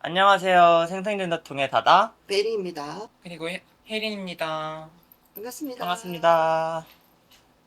안녕하세요. 생생전자통의 다다. 베리입니다. 그리고 혜린입니다. 반갑습니다. 반갑습니다.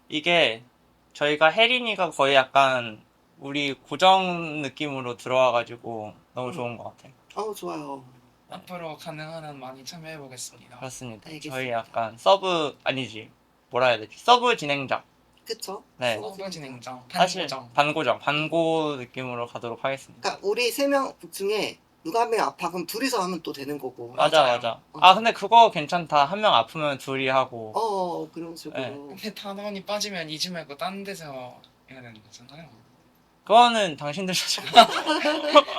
이게 저희가 혜린이가 거의 약간 우리 고정 느낌으로 들어와가지고 너무 좋은 것 같아요. 좋아요. 앞으로 가능한 한 많이 참여해 보겠습니다. 그렇습니다. 알겠습니다. 저희 약간 서브 아니지 뭐라 해야 되지? 서브 진행자. 그쵸? 네. 서브 진행장, 사실 반고정. 반고 느낌으로 가도록 하겠습니다. 그러니까 우리 세 명 중에 누가 한 명 아파 그럼 둘이서 하면 또 되는 거고. 맞아 맞아요. 맞아. 아 근데 그거 괜찮다. 한 명 아프면 둘이 하고. 그런 식으로. 네. 근데 단원이 빠지면 잊지 말고 딴 데서 해야 되는 거잖아요. 그거는 당신들 자체.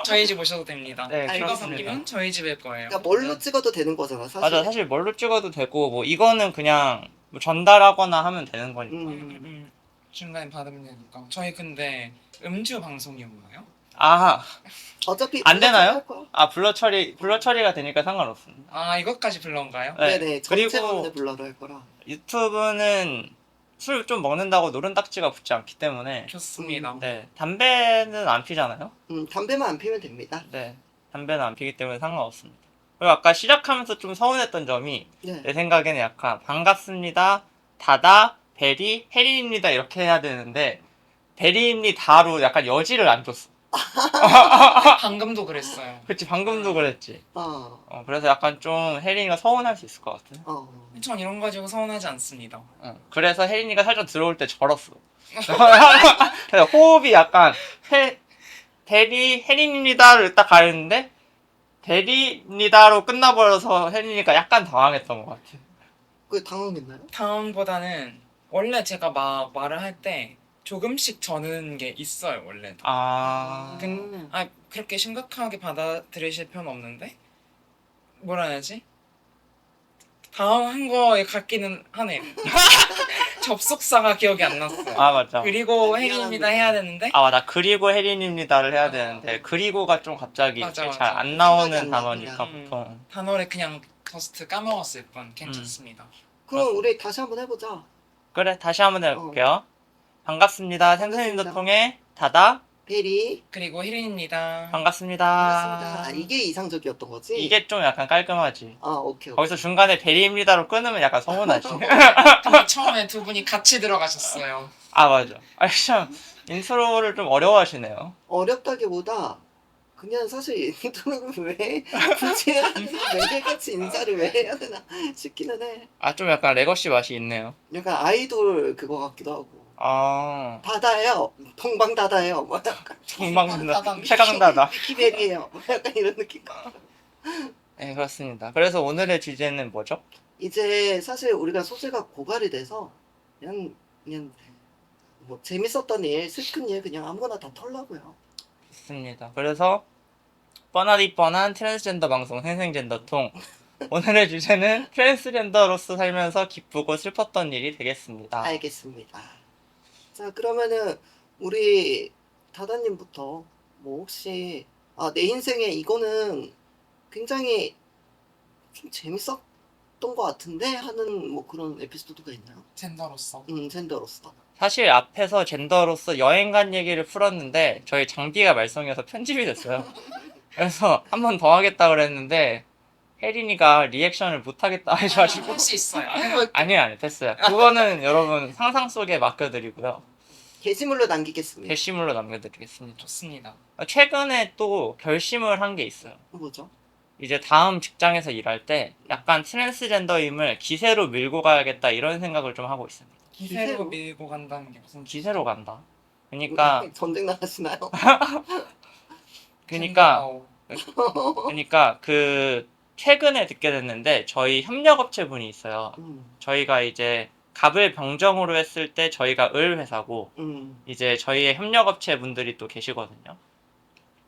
저희 집 오셔도 됩니다. 네, 이거 그렇습니다. 바뀌면 저희 집일 거예요. 그러니까 뭘로 찍어도 되는 거잖아, 사실. 맞아. 사실 뭘로 찍어도 되고 뭐 이거는 그냥 뭐 전달하거나 하면 되는 거니까. 중간에 받으면 되니까. 저희 근데 음주 방송이었나요? 아, 어차피 안 되나요? 할 거야. 아 블러 처리가 되니까 상관없습니다. 아 이것까지 불러온가요? 네. 네네. 전체 그리고 화면에 블러를 할 거라. 유튜브는 술 좀 먹는다고 노른딱지가 붙지 않기 때문에 좋습니다. 네 담배는 안 피잖아요. 담배만 안 피면 됩니다. 네 담배는 안 피기 때문에 상관없습니다. 그리고 아까 시작하면서 좀 서운했던 점이 네. 내 생각에는 약간 반갑습니다, 다다, 베리, 혜린입니다 이렇게 해야 되는데 베리입니다로 약간 여지를 안 줬어. 방금도 그랬어요. 그치 방금도 그랬지. 어. 그래서 약간 좀 혜린이가 서운할 수 있을 것 같아. 전 이런 거 가지고 서운하지 않습니다. 그래서 혜린이가 살짝 들어올 때 절었어. 그래서 호흡이 약간 베리 혜린입니다를 딱 가렸는데 베리입니다로 끝나버려서 혜린이가 약간 당황했던 것 같아. 그게 당황했나요? 다음보다는 원래 제가 막 말을 할 때 조금씩 저는 게 있어요 원래. 아 그렇게 심각하게 받아들이실 필요는 없는데 뭐라 해야지? 당황한 거에 같기는 하네요. 접속사가 기억이 안 났어요. 맞아. 그리고 혜린입니다 해야 되는데 맞아. 그리고 혜린입니다를 해야 되는데 그리고가 좀 갑자기 맞아. 잘 안 나오는 생각이 안 단어니까 나구나. 보통. 단어를 그냥 저스트 까먹었을 뿐 괜찮습니다. 그럼 우리 다시 한번 해보자. 그래 다시 한번 해볼게요. 반갑습니다. 생선님도 통해 다다. 베리. 그리고 혜린입니다. 반갑습니다. 반갑습니다. 이게 이상적이었던 거지? 이게 좀 약간 깔끔하지. 오케이. 거기서 중간에 베리입니다로 끊으면 약간 서운하지. 근데 처음에 두 분이 같이 들어가셨어요. 맞아. 참 인트로를 좀 어려워하시네요. 어렵다기보다 그냥 사실 인터넷을 왜 굳이 해야 되나, 매일같이 인사를 왜 해야 되나 싶기는 해. 좀 약간 레거시 맛이 있네요. 약간 아이돌 그거 같기도 하고. 다다예요. 동방다다예요. 뭐 약간 동방다다, 최강다다. 미키베리예요. 뭐 약간 이런 느낌. 네, 그렇습니다. 그래서 오늘의 주제는 뭐죠? 이제 사실 우리가 소재가 고갈이 돼서 그냥 뭐 재밌었던 일, 슬픈 일 그냥 아무거나 다 털라고요. 좋습니다. 그래서 뻔하디 뻔한 트랜스젠더 방송 생생젠더통. 오늘의 주제는 트랜스젠더로서 살면서 기쁘고 슬펐던 일이 되겠습니다. 알겠습니다. 자, 그러면은 우리 다다님부터 뭐 혹시 내 인생에 이거는 굉장히 좀 재밌었던 것 같은데 하는 뭐 그런 에피소드가 있나요? 젠더로서. 젠더로서. 사실 앞에서 젠더로서 여행 간 얘기를 풀었는데 저희 장비가 말썽이어서 편집이 됐어요. 그래서 한 번 더 하겠다 그랬는데 혜린이가 리액션을 못 하겠다 해가지고 할 수 있어요. 아니요 됐어요. 그거는 여러분 상상 속에 맡겨드리고요. 게시물로 남기겠습니다. 게시물로 남겨드리겠습니다. 좋습니다. 최근에 또 결심을 한 게 있어요. 뭐죠? 이제 다음 직장에서 일할 때 약간 트랜스젠더임을 기세로 밀고 가야겠다 이런 생각을 좀 하고 있습니다. 기세로 기세로? 밀고 간다는 게 무슨 기세로 간다. 그러니까 전쟁 나가시나요? 그러니까 그 최근에 듣게 됐는데 저희 협력업체 분이 있어요. 저희가 이제 갑을 병정으로 했을 때 저희가 을 회사고 이제 저희의 협력업체 분들이 또 계시거든요.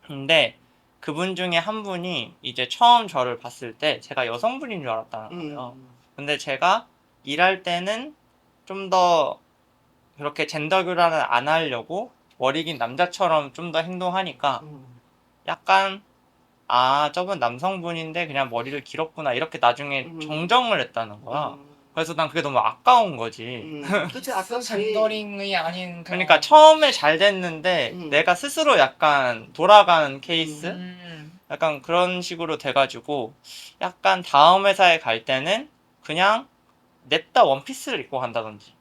근데 그분 중에 한 분이 이제 처음 저를 봤을 때 제가 여성분인 줄 알았다는 거예요. 근데 제가 일할 때는 좀 더 그렇게 젠더 교란을 안 하려고 머리 긴 남자처럼 좀 더 행동하니까 약간 저분 남성분인데 그냥 머리를 길었구나 이렇게 나중에 정정을 했다는 거야. 그래서 난 그게 너무 아까운 거지. 그치, 아까 젠더링이 아닌 그러니까 처음에 잘 됐는데 내가 스스로 약간 돌아가는 케이스? 약간 그런 식으로 돼가지고 약간 다음 회사에 갈 때는 그냥 냅다 원피스를 입고 간다든지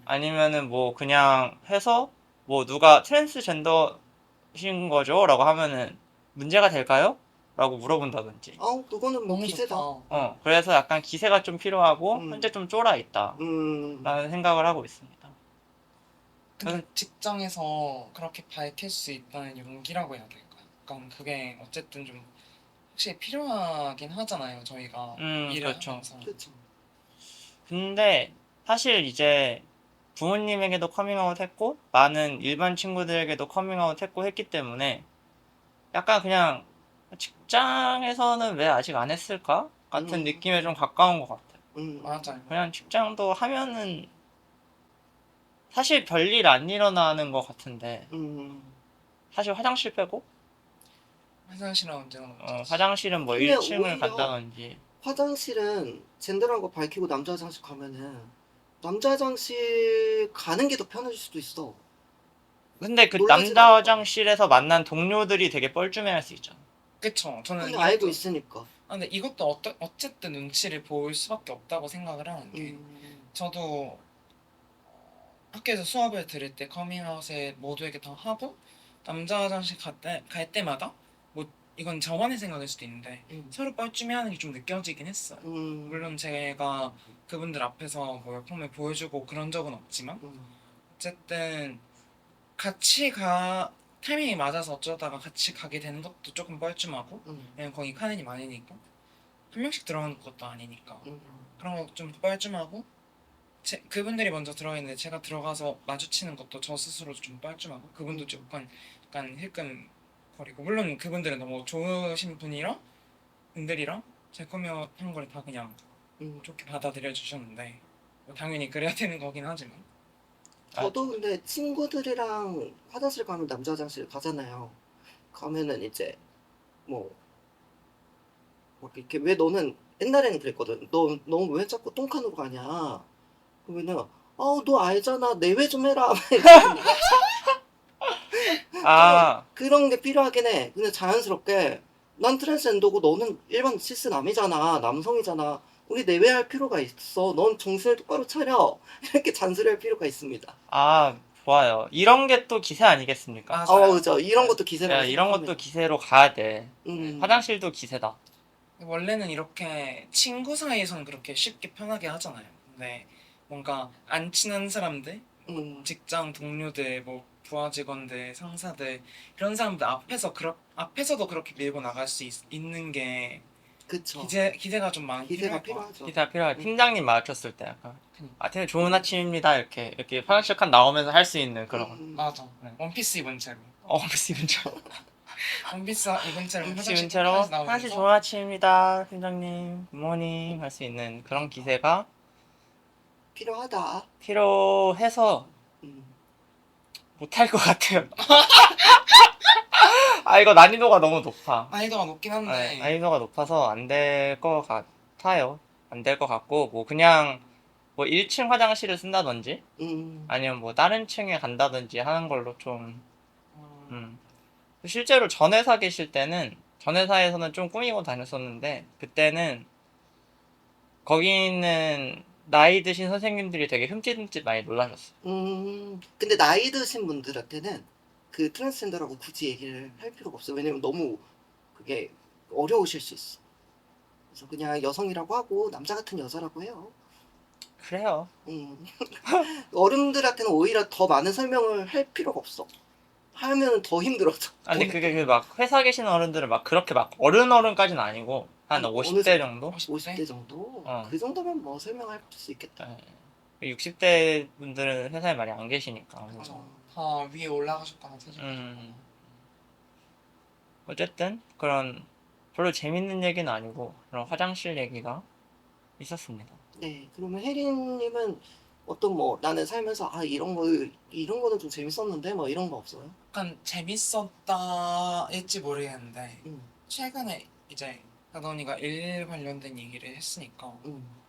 아니면은 뭐 그냥 해서 뭐 누가 트랜스젠더신 거죠? 라고 하면은 문제가 될까요? 라고 물어본다든지. 그거는 뭐 너무 기세다. 좋다. 그래서 약간 기세가 좀 필요하고 현재 좀 쫄아 있다 음, 라는 생각을 하고 있습니다. 근데 직장에서 그렇게 밝힐 수 있다는 용기라고 해야 될까요? 약간 그게 어쨌든 좀 확실히 필요하긴 하잖아요. 저희가 일을 그렇죠. 하면서. 그렇죠. 근데 사실 이제 부모님에게도 커밍아웃 했고 많은 일반 친구들에게도 커밍아웃 했고 했기 때문에 약간 그냥 직장에서는 왜 아직 안 했을까? 같은 느낌에 좀 가까운 것 같아요. 맞아요. 그냥 직장도 하면은 사실 별일 안 일어나는 것 같은데 사실 화장실 빼고 화장실은 언제나 먼저. 화장실은 뭐 근데 1층을 오히려 간다든지 화장실은 젠더라는 거 밝히고 남자 화장실 가면은 남자 화장실 가는 게 더 편해질 수도 있어. 근데 그 놀라진 남자 않을 화장실에서 만난 동료들이 되게 뻘쭘해할 수 있잖아. 그쵸. 저는 근데 이것도 알고 있으니까. 근데 이것도 어쨌든 눈치를 보일 수밖에 없다고 생각을 하는 게 저도 학교에서 수업을 들을 때 커밍아웃을 모두에게 다 하고 남자 화장실 갈 때마다 뭐 이건 저만의 생각일 수도 있는데 서로 뻘쭘해하는 게 좀 느껴지긴 했어요. 물론 제가 그분들 앞에서 뭐 열품을 보여주고 그런 적은 없지만 어쨌든 같이 타이밍이 맞아서 어쩌다가 같이 가게 되는 것도 조금 뻘쭘하고 왜냐면 거기 카넨이 많으니까 한 명씩 들어가는 것도 아니니까 그런 거 좀 뻘쭘하고 그분들이 먼저 들어있는데 제가 들어가서 마주치는 것도 저 스스로도 좀 뻘쭘하고 그분도 약간 힐끔거리고 물론 그분들은 너무 좋으신 분들이랑 제 커밍아웃 한 걸 다 그냥 좋게 받아들여 주셨는데 뭐 당연히 그래야 되는 거긴 하지만 저도 근데 친구들이랑 화장실 가면 남자 화장실 가잖아요. 가면은 이제 뭐 막 이렇게 왜 너는 옛날에는 그랬거든. 너 왜 자꾸 똥칸으로 가냐? 그러면은 너 알잖아. 내외 좀 해라. 아, 그런 게 필요하긴 해. 근데 자연스럽게 난 트랜스젠더고 너는 일반 시스남이잖아. 남성이잖아. 우리 내외할 필요가 있어. 넌 정신을 똑바로 차려. 이렇게 잔소리할 필요가 있습니다. 좋아요. 이런 게 또 기세 아니겠습니까? 맞아요. 그죠. 이런 것도 기세라고 야, 이런 것도 생각합니다. 기세로 가야 돼. 음. 화장실도 기세다. 원래는 이렇게 친구 사이에서는 그렇게 쉽게 편하게 하잖아요. 근데 뭔가 안 친한 사람들, 음. 직장 동료들, 뭐 부하 직원들, 상사들 이런 사람들 앞에서도 그렇게 밀고 나갈 수 있는 게 그쵸. 기대가 좀 많이 기세가 필요할 것 같아요. 필요하죠. 기세가 필요해. 팀장님 마주쳤을 때 약간 팀 좋은 아침입니다. 이렇게 화장실 칸 나오면서 할 수 있는 그런. 맞아. 네. 원피스 입은 채로. 스티븐처럼. 원피스 입은 채로 화장실 스티븐처럼 끝까지 화장실 나오면서 좋은 아침입니다. 팀장님, 굿모닝 할 수 있는 그런 기세가 필요하다. 필요해서 음. 못할 것 같아요. 이거 난이도가 너무 높아. 난이도가 높긴 한데 네, 난이도가 높아서 안 될 것 같아요. 안 될 것 같고, 뭐, 그냥, 뭐, 1층 화장실을 쓴다든지, 아니면 뭐, 다른 층에 간다든지 하는 걸로 좀, 실제로 전 회사 계실 때는, 전 회사에서는 좀 꾸미고 다녔었는데, 그때는, 거기 있는 나이 드신 선생님들이 되게 흠칫흠칫 많이 놀라셨어요. 근데 나이 드신 분들한테는 그 트랜스젠더라고 굳이 얘기를 할 필요가 없어요. 왜냐면 너무 그게 어려우실 수 있어. 그래서 그냥 여성이라고 하고 남자 같은 여자라고 해요. 그래요. 어른들한테는 오히려 더 많은 설명을 할 필요가 없어. 하면 더 힘들어져. 근데 그게 막, 회사 계신 어른들은 막, 그렇게 막, 어른까지는 아니고, 한 어느 50대 정도? 50대 정도? 어. 그 정도면 뭐 설명할 수 있겠다. 네. 60대 분들은 회사에 많이 안 계시니까. 그래서 다 위에 올라가셨거나 사실 어쨌든 그런 별로 재밌는 얘기는 아니고 그런 화장실 얘기가 있었습니다. 네, 그러면 혜린님은 어떤 뭐 나는 살면서 이런 거는 좀 재밌었는데 뭐 이런 거 없어요? 약간 재밌었다일지 모르겠는데 음, 최근에 이제 다don이가 일 관련된 얘기를 했으니까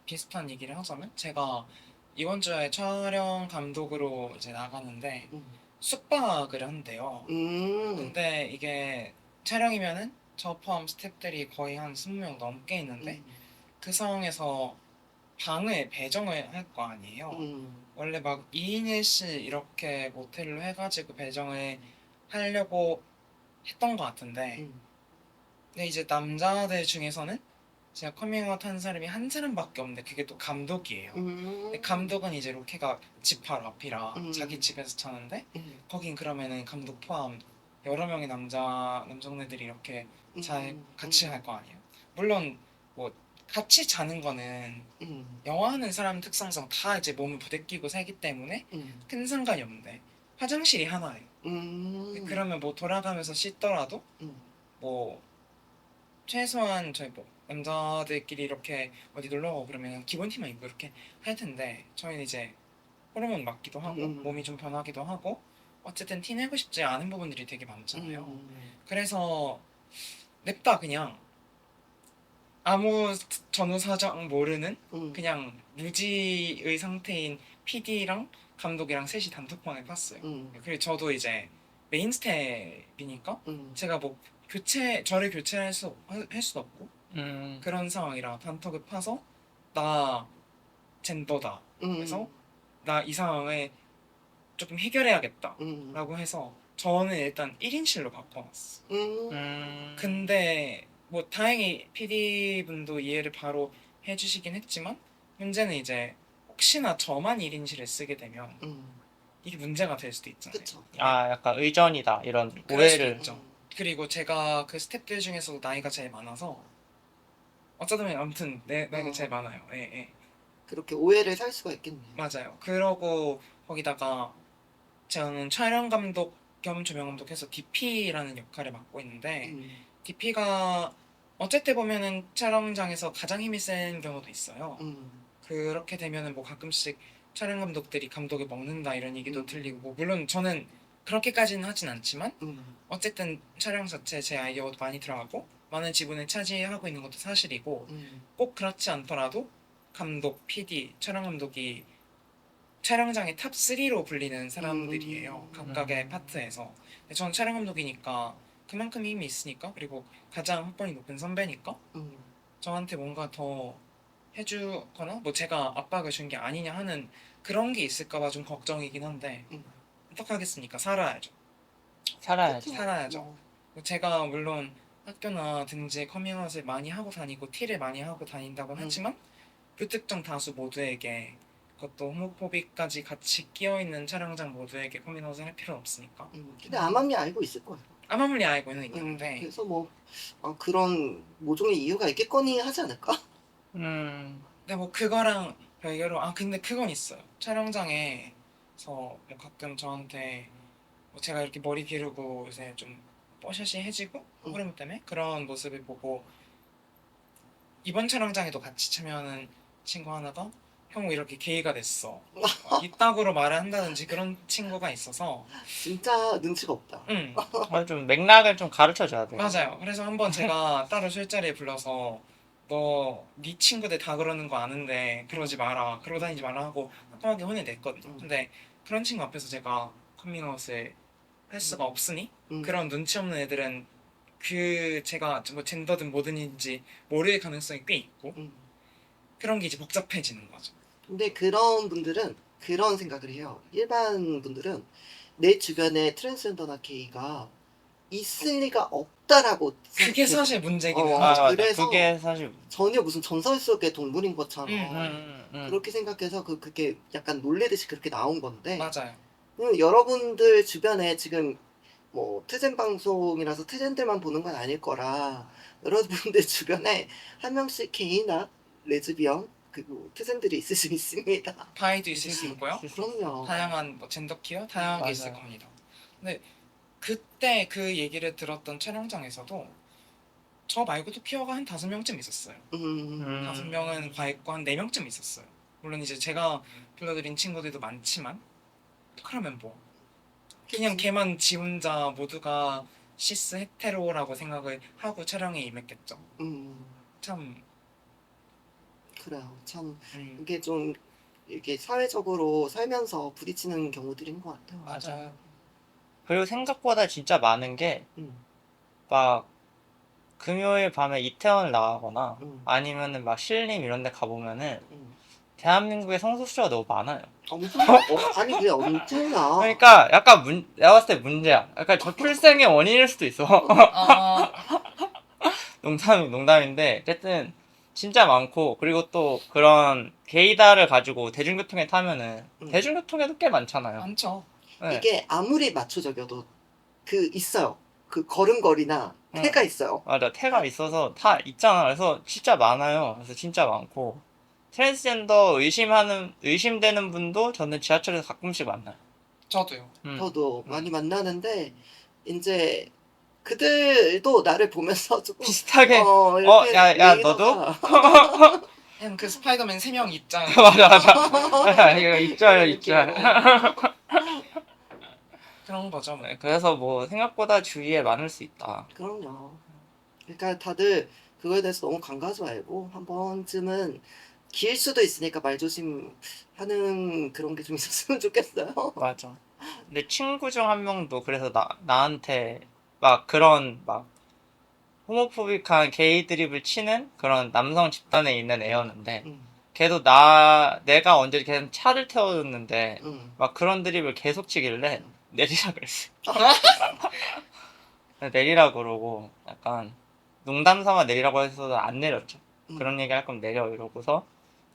비슷한 얘기를 하자면 제가 이번 주에 촬영 감독으로 이제 나가는데 음, 숙박을 한대요. 음, 근데 이게 촬영이면은 저 포함 스태프들이 거의 한 20명 넘게 있는데 음. 그 상황에서 방을 배정을 할 거 아니에요. 원래 막 2인 1실 이렇게 모텔로 해가지고 배정을 하려고 했던 것 같은데 근데 이제 남자들 중에서는 제가 커밍아웃 한 사람이 한 사람밖에 없는데 그게 또 감독이에요. 근데 감독은 이제 로케가 집 바로 앞이라 자기 집에서 자는데 거긴 그러면은 감독 포함 여러 명의 남성네들이 이렇게 같이 할 거 아니에요. 물론 뭐 같이 자는 거는 영화 하는 사람 특성상 다 이제 몸을 부대끼고 살기 때문에 큰 상관이 없는데 화장실이 하나예요. 그러면 뭐 돌아가면서 씻더라도 뭐 최소한 저희 뭐 남자들끼리 이렇게 어디 놀러 가고 그러면 기본티만 입고 이렇게 할 텐데 저희는 이제 호르몬 맞기도 하고 몸이 좀 변하기도 하고 어쨌든 티 내고 싶지 않은 부분들이 되게 많잖아요. 그래서 냅다 그냥 아무 전후 사정 모르는 그냥 무지의 상태인 PD랑 감독이랑 셋이 단톡방에 팠어요. 그리고 저도 이제 메인 스텝이니까 제가 뭐 저를 교체할 수도 없고 그런 상황이라 단톡을 파서 나 젠더다. 그래서 나 이 상황을 조금 해결해야겠다 라고 해서 저는 일단 1인실로 바꿔놨어. 근데 뭐 다행히 PD분도 이해를 바로 해주시긴 했지만 문제는 이제 혹시나 저만 1인실을 쓰게 되면 이게 문제가 될 수도 있잖아요. 그쵸. 아, 약간 의전이다 이런 그럴 수도 오해를. 있죠. 그리고 제가 그 스태프들 중에서도 나이가 제일 많아서 어쩌면 아무튼 내 나이가 제일 많아요. 예, 예. 그렇게 오해를 살 수가 있겠네요. 맞아요. 그러고 거기다가 저는 촬영 감독 겸 조명 감독해서 DP라는 역할을 맡고 있는데 DP가 어쨌든 보면은 촬영장에서 가장 힘이 센 경우도 있어요. 그렇게 되면은 뭐 가끔씩 촬영 감독들이 감독을 먹는다 이런 얘기도 들리고 뭐 물론 저는 그렇게까지는 하진 않지만 어쨌든 촬영 자체에 제 아이디어도 많이 들어가고 많은 지분을 차지하고 있는 것도 사실이고 꼭 그렇지 않더라도 감독, PD, 촬영 감독이 촬영장의 탑 3로 불리는 사람들이에요. 각각의 파트에서. 근데 저는 촬영 감독이니까 그만큼 힘이 있으니까 그리고 가장 학번이 높은 선배니까 저한테 뭔가 더 해주거나 뭐 제가 압박을 준 게 아니냐 하는 그런 게 있을까봐 좀 걱정이긴 한데 어떡하겠습니까? 살아야죠. 살아야지. 살아야죠. 제가 물론 학교나 등지에 커밍아웃을 많이 하고 다니고 티를 많이 하고 다닌다고 하지만 불특정 다수 모두에게 그것도 호모포비까지 같이 끼어있는 촬영장 모두에게 커밍아웃을 할 필요는 없으니까. 근데 암암리 알고 있을 거예요. 암암리 알고는 있는데 그래서 뭐 그런 모종의 이유가 있겠거니 하지 않을까? 근데 뭐 그거랑 별개로 근데 그건 있어요. 촬영장에서 뭐 가끔 저한테 뭐 제가 이렇게 머리 기르고 요새 좀 뽀샤시해지고 호르몬 때문에 그런 모습을 보고 이번 촬영장에도 같이 참여하는 친구 하나가 형 이렇게 게이가 됐어 이따구로 말을 한다든지 그런 친구가 있어서 진짜 눈치가 없다. 좀 맥락을 좀 가르쳐 줘야 돼. 맞아요. 그래서 한번 제가 따로 술자리에 불러서 너 네 친구들 다 그러는 거 아는데 그러지 마라 그러고 다니지 마라 하고 화끈하게 혼을 냈거든요. 근데 그런 친구 앞에서 제가 커밍아웃을 할 수가 없으니 그런 눈치 없는 애들은 제가 뭐 젠더든 뭐든지 모를 가능성이 꽤 있고 그런 게 이제 복잡해지는 거죠. 근데 그런 분들은 그런 생각을 해요. 일반 분들은 내 주변에 트랜스젠더나 게이가 있을 리가 없다라고 그게 생각해요. 사실 문제긴 해요. 맞아. 그래서 그게 사실. 전혀 무슨 전설 속의 동물인 것처럼 음. 그렇게 생각해서 그게 약간 놀래듯이 그렇게 나온 건데 맞아요. 여러분들 주변에 지금 뭐 트젠 방송이라서 트젠들만 보는 건 아닐 거라 여러분들 주변에 한 명씩 게이나 레즈비언 그리고 트젠들이 있을 수 있습니다. 바이도 있을 수 있고요. 그럼요. 다양한 뭐 젠더 퀴어 다양하게 맞아요. 있을 겁니다. 근데 그때 그 얘기를 들었던 촬영장에서도 저 말고도 퀴어가 한 5명쯤 있었어요. 5명은 과했고 한 4명쯤 있었어요. 물론 이제 제가 불러드린 친구들도 많지만 그러면 뭐 그냥 걔만 지 혼자 모두가 시스 헤테로라고 생각을 하고 촬영에 임했겠죠. 참 그래요. 참 이게 좀 이렇게 사회적으로 살면서 부딪히는 경우들인 것 같아요. 맞아요. 그리고 생각보다 진짜 많은 게 음. 막 금요일 밤에 이태원을 나가거나 음. 아니면은 막 신림 이런 데 가보면은 음. 대한민국에 성소수가 너무 많아요. 아니 그게 엄청나. 그러니까 약간 내가 봤을 때 문제야. 약간 저출생의 원인일 수도 있어. 아, 농담인데 어쨌든 진짜 많고 그리고 또 그런 게이다를 가지고 대중교통에 타면은 음. 대중교통에도 꽤 많잖아요. 많죠. 네. 이게 아무리 맞춰적여도 그 있어요. 그 걸음걸이나 태가 있어요. 맞아, 태가 있어서 다 있잖아. 그래서 진짜 많아요. 그래서 진짜 많고 트랜스젠더 의심되는 분도 저는 지하철에서 가끔씩 만나요. 저도요. 저도 많이 만나는데 이제 그들도 나를 보면서 조금 비슷하게 이렇게 야 너도? 레이더가 그냥 그 스파이더맨 3명 입장. 맞아 이거 입절 그런 거죠. 뭐. 네, 그래서 뭐 생각보다 주위에 많을 수 있다. 그럼요. 그러니까 다들 그거에 대해서 너무 간과하지 말고 한 번쯤은 길 수도 있으니까 말조심하는 그런 게 좀 있었으면 좋겠어요. 맞아. 근데 친구 중 한 명도 그래서 나한테 막 그런 막 호모포빅한 게이 드립을 치는 그런 남성 집단에 있는 애였는데 음, 걔도 내가 언제 걔는 차를 태워줬는데 음. 막 그런 드립을 계속 치길래 내리라 그랬어. 내리라 그러고 약간 농담 삼아 내리라고 해서 안 내렸죠. 그런 얘기 할 거면 내려 이러고서.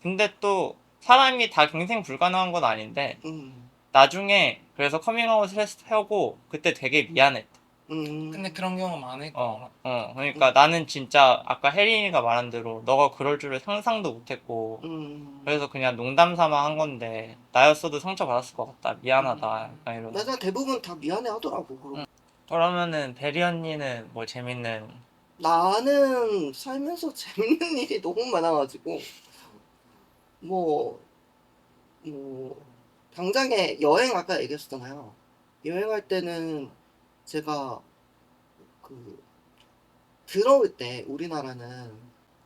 근데 또 사람이 다 갱생 불가능한 건 아닌데 음, 나중에 그래서 커밍아웃을 하고 그때 되게 미안했다. 근데 그런 경우 많을 거라. 그러니까 나는 진짜 아까 혜린이가 말한 대로 너가 그럴 줄을 상상도 못했고 그래서 그냥 농담 삼아 한 건데 나였어도 상처받았을 것 같다. 미안하다. 약간 이런. 맞아 대부분 다 미안해 하더라고. 그러면은 베리 언니는 뭐 재밌는 나는 살면서 재밌는 일이 너무 많아가지고 뭐, 뭐 당장에 여행 아까 얘기했었잖아요. 여행할 때는 제가 그 들어올 때 우리나라는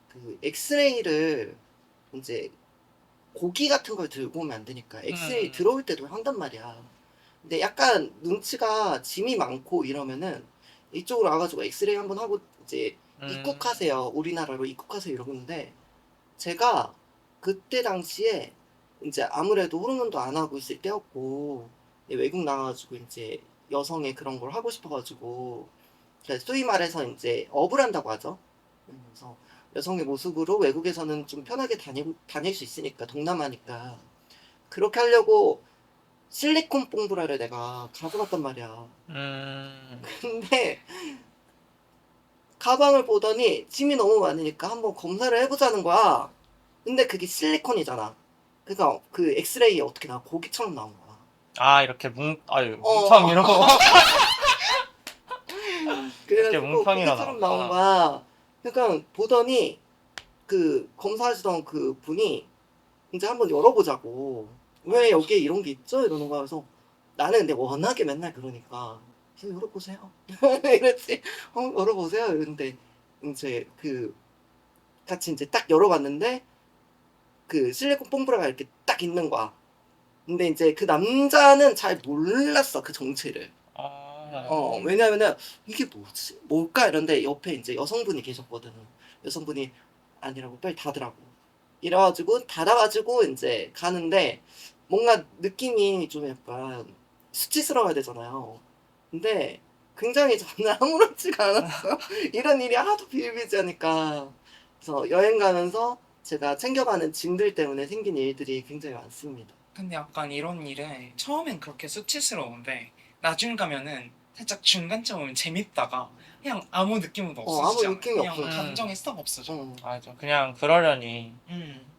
그 엑스레이를 이제 고기 같은 걸 들고 오면 안 되니까 엑스레이 들어올 때도 한단 말이야. 근데 약간 눈치가 짐이 많고 이러면은 이쪽으로 와가지고 엑스레이 한번 하고 이제 입국하세요. 우리나라로 입국하세요 이러는데 제가 그때 당시에 이제 아무래도 호르몬도 안 하고 있을 때였고 외국 나가가지고 이제 여성의 그런 걸 하고 싶어가지고 소위 말해서 이제 업을 한다고 하죠. 그래서 여성의 모습으로 외국에서는 좀 편하게 다닐 수 있으니까 동남아니까 그렇게 하려고 실리콘 뽕브라를 내가 가져갔단 말이야. 근데 가방을 보더니 짐이 너무 많으니까 한번 검사를 해보자는 거야. 근데 그게 실리콘이잖아. 그러니까 그 엑스레이에 어떻게 나와? 고기처럼 나온 거야. 이렇게 뭉텅 이러고 그래가지고 뭉텅이로 고기처럼 나왔구나. 나온 거야. 그러니까 보더니 그 검사하시던 그 분이 이제 한번 열어보자고. 왜 여기에 이런 게 있죠? 이러는 거야. 그래서 나는 근데 워낙에 맨날 그러니까 그래서 열어보세요. 이랬지. 열어보세요. 이랬는데 이제 그 같이 이제 딱 열어봤는데 그 실리콘 뽕브라가 이렇게 딱 있는 거야. 근데 이제 그 남자는 잘 몰랐어 그 정체를. 왜냐면은 이게 뭐지? 뭘까? 이런데 옆에 이제 여성분이 계셨거든. 여성분이 아니라고 빨리 닫으라고. 이래가지고 닫아가지고 이제 가는데 뭔가 느낌이 좀 약간 수치스러워야 되잖아요. 근데 굉장히 저는 아무렇지가 않았어요. 이런 일이 하도 비일비재하니까. 그래서 여행 가면서 제가 챙겨가는 짐들 때문에 생긴 일들이 굉장히 많습니다. 근데 약간 이런 일은 처음엔 그렇게 수치스러운데 나중 가면은 살짝 중간쯤 오면 재밌다가 그냥 아무 느낌도 없어지지 아무 않아요. 느낌이 그냥 없어요. 감정이 싹 없어져. 맞아. 그냥 그러려니.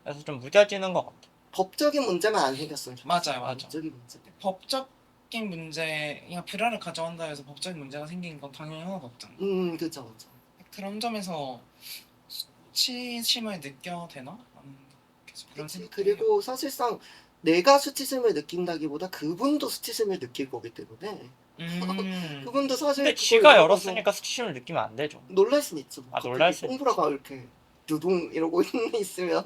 그래서 좀 무뎌지는 것 같아. 법적인 문제만 안 생겼으면 좋겠어요. 맞아요, 맞아. 법적인 문제. 법적인 문제, 그냥 불화를 가져온다 해서 법적인 문제가 생기는 건 당연히 하나도 없잖아. 그렇죠, 그렇죠. 그런 점에서 수치심을 느껴야 되나? 계속 그런 생각. 그리고 사실상 내가 수치심을 느낀다기보다 그분도 수치심을 느낄 거기 때문에 그분도 사실 근데 그걸 지가 열어봐서 열었으니까 수치심을 느끼면 안 되죠. 놀랄 수는 있죠. 놀랄 수는 뽕브라가 이렇게 두둥 이러고 있으면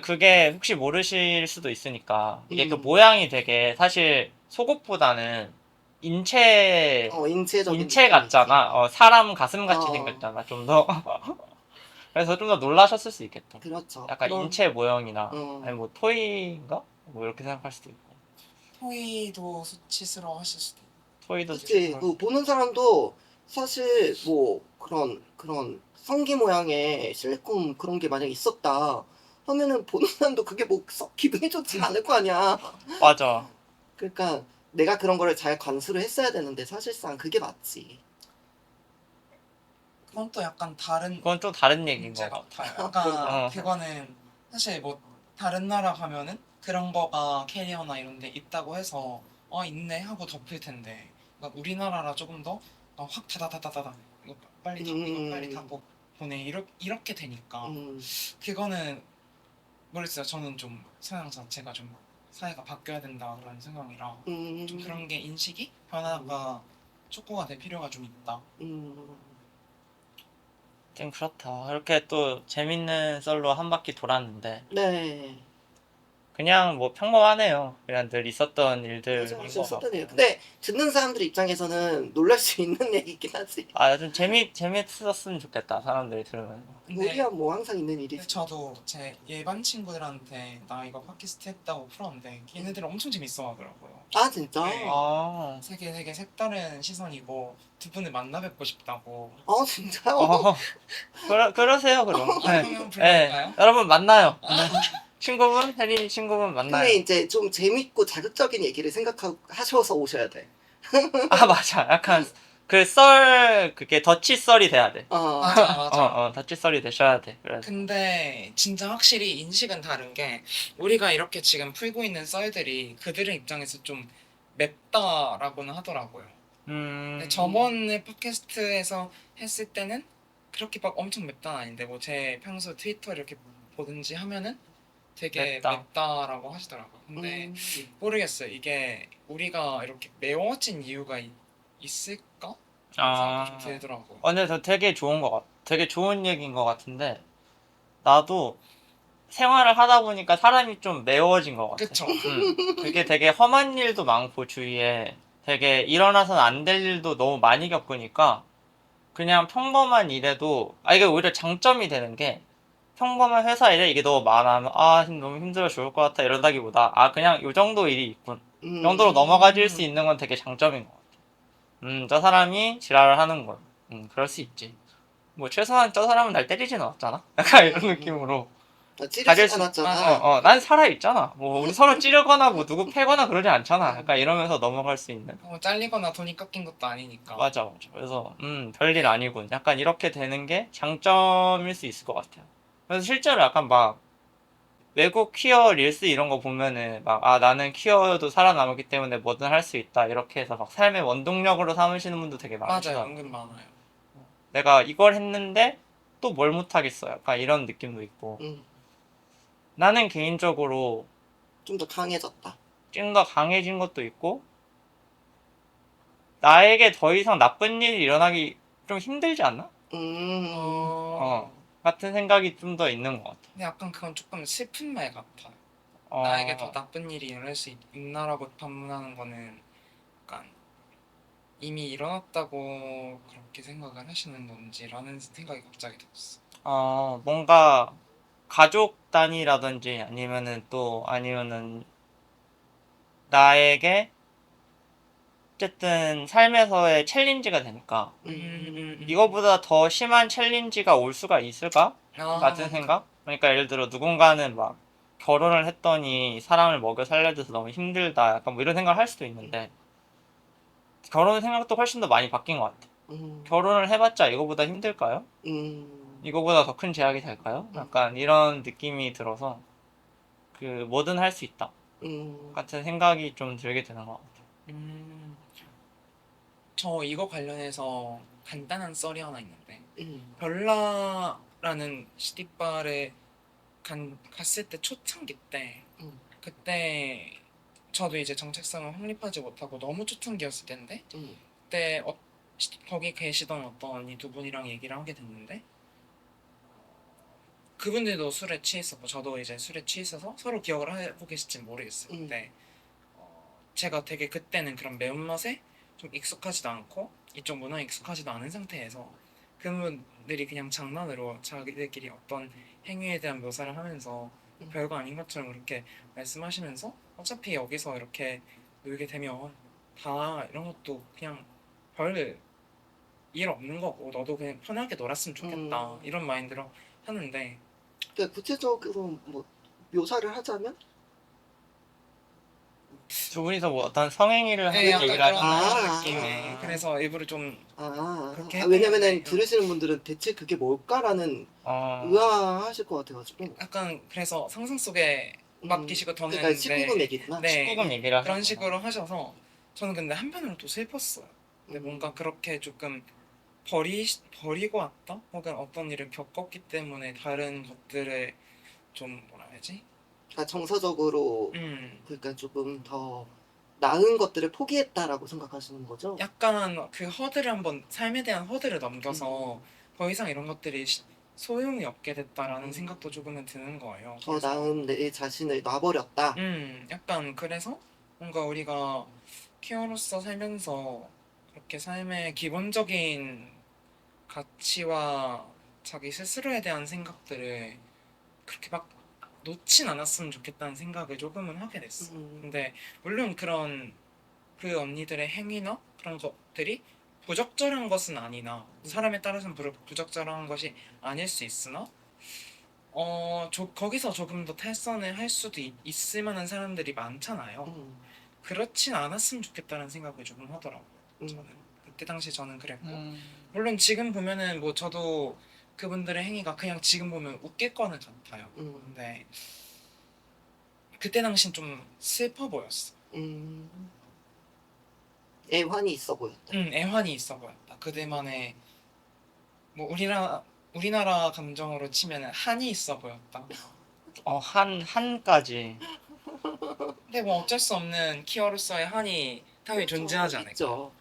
그게 혹시 모르실 수도 있으니까 이게 그 음. 모양이 되게 사실 속옷보다는 인체 인체적인 인체 느낌이 같잖아. 사람 가슴 같이 어. 생겼잖아. 좀 더. 그래서 좀 더 놀라셨을 수 있겠다. 있지. 그렇죠. 약간 그런 인체 모형이나 어. 아니 뭐 토이인가? 뭐 이렇게 생각할 수도 있고. 토이도 수치스러워 하실 수도 있고. 토이도 그치. 그 보는 사람도 사실 뭐 그런 성기 모양의 실리콘 그런 게 만약에 있었다 하면은 보는 사람도 그게 뭐 썩 기분이 좋진 않을 거 아니야. 맞아. 그러니까 내가 그런 거를 잘 관수를 했어야 되는데 사실상 그게 맞지. 그건 또 약간 다른 그건 좀 다른 얘기인 문제 거 같아. 같아요. 약간 어. 그거는 사실 뭐 다른 나라 가면은 그런 거가 캐리어나 이런 데 있다고 해서 있네 하고 덮을 텐데 그러니까 우리나라라 조금 더 확 다다다다다다 이거 빨리 이거 빨리 갖고 보내 이렇게 되니까 음, 그거는 모르겠어요. 저는 좀 성향 자체가 좀 사회가 바뀌어야 된다라는 생각이라 좀 그런 게 인식이 변화가 촉구가 될 필요가 좀 있다. 음, 좀 그렇다. 이렇게 또 재밌는 썰로 한 바퀴 돌았는데 네. 그냥 뭐 평범하네요. 그냥 늘 있었던 일들인 맞아, 것 있었던 같고. 일. 근데 듣는 사람들 입장에서는 놀랄 수 있는 얘기긴 하지. 좀 재밌었으면 좋겠다. 사람들이 들으면. 우리야 뭐 항상 있는 근데 일이지. 저도 제 예반 친구들한테 나 이거 팟캐스트 했다고 풀었는데 걔네들 엄청 재밌어 하더라고요. 아 진짜? 네. 아, 되게 색다른 시선이고 두 분을 만나 뵙고 싶다고. 진짜요? 그러세요, 그럼. 네. 그러면 네. 불러볼까요? 여러분 만나요. 네. 친구분, 혜린이 친구분 근데 만나요. 이제 좀 재밌고 자극적인 얘기를 생각하셔서 오셔야 돼. 맞아. 약간 그게 더치 썰이 돼야 돼. 맞아. 더치 썰이 되셔야 돼. 그래서. 근데 진짜 확실히 인식은 다른 게 우리가 이렇게 지금 풀고 있는 썰들이 그들의 입장에서 좀 맵다라고는 하더라고요. 근데 저번에 팟캐스트에서 했을 때는 그렇게 막 엄청 맵다는 아닌데 뭐 제 평소 트위터 이렇게 보든지 하면은 되게 맵다라고 하시더라고요. 근데 모르겠어요. 이게 우리가 이렇게 매워진 이유가 있을까? 생각이 좀 들더라고요. 근데 저 되게 좋은 것 같아. 되게 좋은 얘기인 것 같은데 나도 생활을 하다 보니까 사람이 좀 매워진 것 같아. 그쵸? 그게 되게 험한 일도 많고 주위에 되게 일어나서는 안 될 일도 너무 많이 겪으니까 그냥 평범한 일에도 이게 오히려 장점이 되는 게 평범한 회사 일에 이게 너무 많아면 너무 힘들어 죽을 것 같아 이러다기보다 그냥 요 정도 일이 있군 이 정도로 넘어가질 수 있는 건 되게 장점인 것 같아. 저 사람이 지랄을 하는군. 그럴 수 있지. 뭐 최소한 저 사람은 날 때리지는 않았잖아. 약간 이런 느낌으로 가질 찌르진 수. 않았잖아. 난 살아있잖아. 뭐 우리 서로 찌르거나 뭐 누구 패거나 그러지 않잖아. 약간 이러면서 넘어갈 수 있는. 잘리거나 돈이 깎인 것도 아니니까. 맞아. 그래서 별일 아니군. 약간 이렇게 되는 게 장점일 수 있을 것 같아요. 그래서 실제로 약간 막 외국 퀴어 릴스 이런 거 보면은 막 나는 퀴어도 살아남았기 때문에 뭐든 할 수 있다 이렇게 해서 막 삶의 원동력으로 삼으시는 분도 되게 맞아요. 많으시더라고요. 은근 많아요. 내가 이걸 했는데 또 뭘 못하겠어. 약간 이런 느낌도 있고. 음, 나는 개인적으로 좀 더 강해졌다. 좀 더 강해진 것도 있고 나에게 더 이상 나쁜 일이 일어나기 좀 힘들지 않나? 같은 생각이 좀 더 있는 것 같아. 근데 약간 그건 조금 슬픈 말 같아. 어, 나에게 더 나쁜 일이 일어날 수 있나라고 반문하는 거는 약간 이미 일어났다고 그렇게 생각을 하시는 건지라는 생각이 갑자기 들었어. 뭔가 가족 단위라든지 아니면은 나에게 어쨌든 삶에서의 챌린지가 되니까 이거보다 더 심한 챌린지가 올 수가 있을까? 같은 생각? 그러니까 예를 들어 누군가는 막 결혼을 했더니 사람을 먹여 살려야 돼서 너무 힘들다 약간 뭐 이런 생각을 할 수도 있는데 결혼 생각도 훨씬 더 많이 바뀐 것 같아. 결혼을 해봤자 이거보다 힘들까요? 이거보다 더 큰 제약이 될까요? 약간 이런 느낌이 들어서 뭐든 할 수 있다 같은 생각이 좀 들게 되는 것 같아요. 저 이거 관련해서 간단한 썰이 하나 있는데 별나라는 시티바에 갔을 때 초창기 때 그때 저도 이제 정체성을 확립하지 못하고 너무 초창기였을 텐데 그때 거기 계시던 어떤 언니 두 분이랑 얘기를 하게 됐는데 그분들도 술에 취했었고 저도 이제 술에 취했어서 서로 기억을 하고 계실지 모르겠어요. 근데 제가 되게 그때는 그런 매운맛에 좀 익숙하지도 않고 이쪽 문화에 익숙하지도 않은 상태에서 그분들이 그냥 장난으로 자기들끼리 어떤 행위에 대한 묘사를 하면서 별거 아닌 것처럼 그렇게 말씀하시면서 어차피 여기서 이렇게 놀게 되면 다 이런 것도 그냥 별 일 없는 거고 너도 그냥 편하게 놀았으면 좋겠다 이런 마인드로 하는데 그러니까 구체적으로 뭐 묘사를 하자면 두 분이서 뭐 어떤 성행위를 하는 네, 약간 얘기를 그런, 하시나요? 그런 아. 느낌의 그래서 일부러 좀 그렇게 왜냐면은 했는데, 들으시는 분들은 대체 그게 뭘까라는 어, 의아하실 것 같아가지고. 약간 그래서 상상 속에 맡기시고 저는 그러니까 19금 네, 얘기구나. 네, 19금 얘기를 그런 하셨구나. 식으로 하셔서 저는 근데 한편으로 또 슬펐어요. 근데 뭔가 그렇게 조금 버리고 왔다? 혹은 어떤 일을 겪었기 때문에 다른 것들을 좀 뭐라 해야지? 그러니까 정서적으로 그러니까 조금 더 나은 것들을 포기했다라고 생각하시는 거죠? 약간 그 허들을 한번 삶에 대한 허들을 넘겨서 더 이상 이런 것들이 소용이 없게 됐다라는 생각도 조금은 드는 거예요. 더 나은 내 자신을 놔버렸다. 약간 그래서 뭔가 우리가 키어로서 살면서 그렇게 삶의 기본적인 가치와 자기 스스로에 대한 생각들을 그렇게 막 놓진 않았으면 좋겠다는 생각을 조금은 하게 됐어. 근데 물론 그런 그 언니들의 행위나 그런 것들이 부적절한 것은 아니나 사람에 따라서는 부적절한 것이 아닐 수 있으나 거기서 조금 더 탈선을 할 수도 있을 만한 사람들이 많잖아요. 그렇진 않았으면 좋겠다는 생각을 조금 하더라고요. 저는 그때 당시 저는 그랬고 물론 지금 보면은 뭐 저도 그분들의 행위가 그냥 지금 보면 웃길 거는 같아요. 근데 그때 당신 좀 슬퍼 보였어. 애환이 있어 보였다. 애환이 있어 보였다. 그들만의 뭐 우리나라 감정으로 치면은 한이 있어 보였다. 한까지. 근데 뭐 어쩔 수 없는 키어로서의 한이 당연히 존재하지 않을까. 있죠.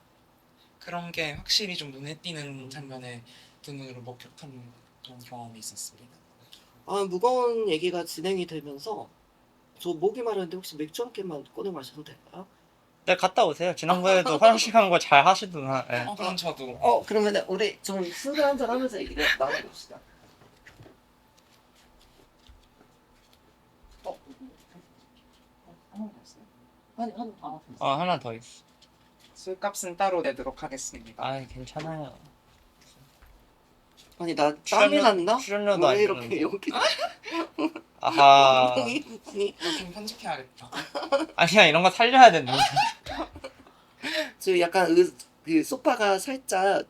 그런 게 확실히 좀 눈에 띄는 장면에 눈으로 목격한 그런 경험이 있었습니다. 무거운 얘기가 진행이 되면서 저 목이 마르는데 혹시 맥주 한 캔만 꺼내 마셔도 될까요? 네, 갔다 오세요. 지난번에도 화장실 간 거 잘 하시더나. 네. 그럼 저도 그러면은 우리 좀 술을 한잔 하면서 얘기를 나눠봅시다. 하나 더 있어. 술값은 따로 내도록 하겠습니다. 아, 괜찮아요. 아니 나 땀이 났나? 출연료도 안 왜 이렇게 주는데. 여기 아하. 엉덩이 이거 좀 편집해야겠다. 아니야, 이런 거 살려야 되는데. 저 약간 그 소파가 살짝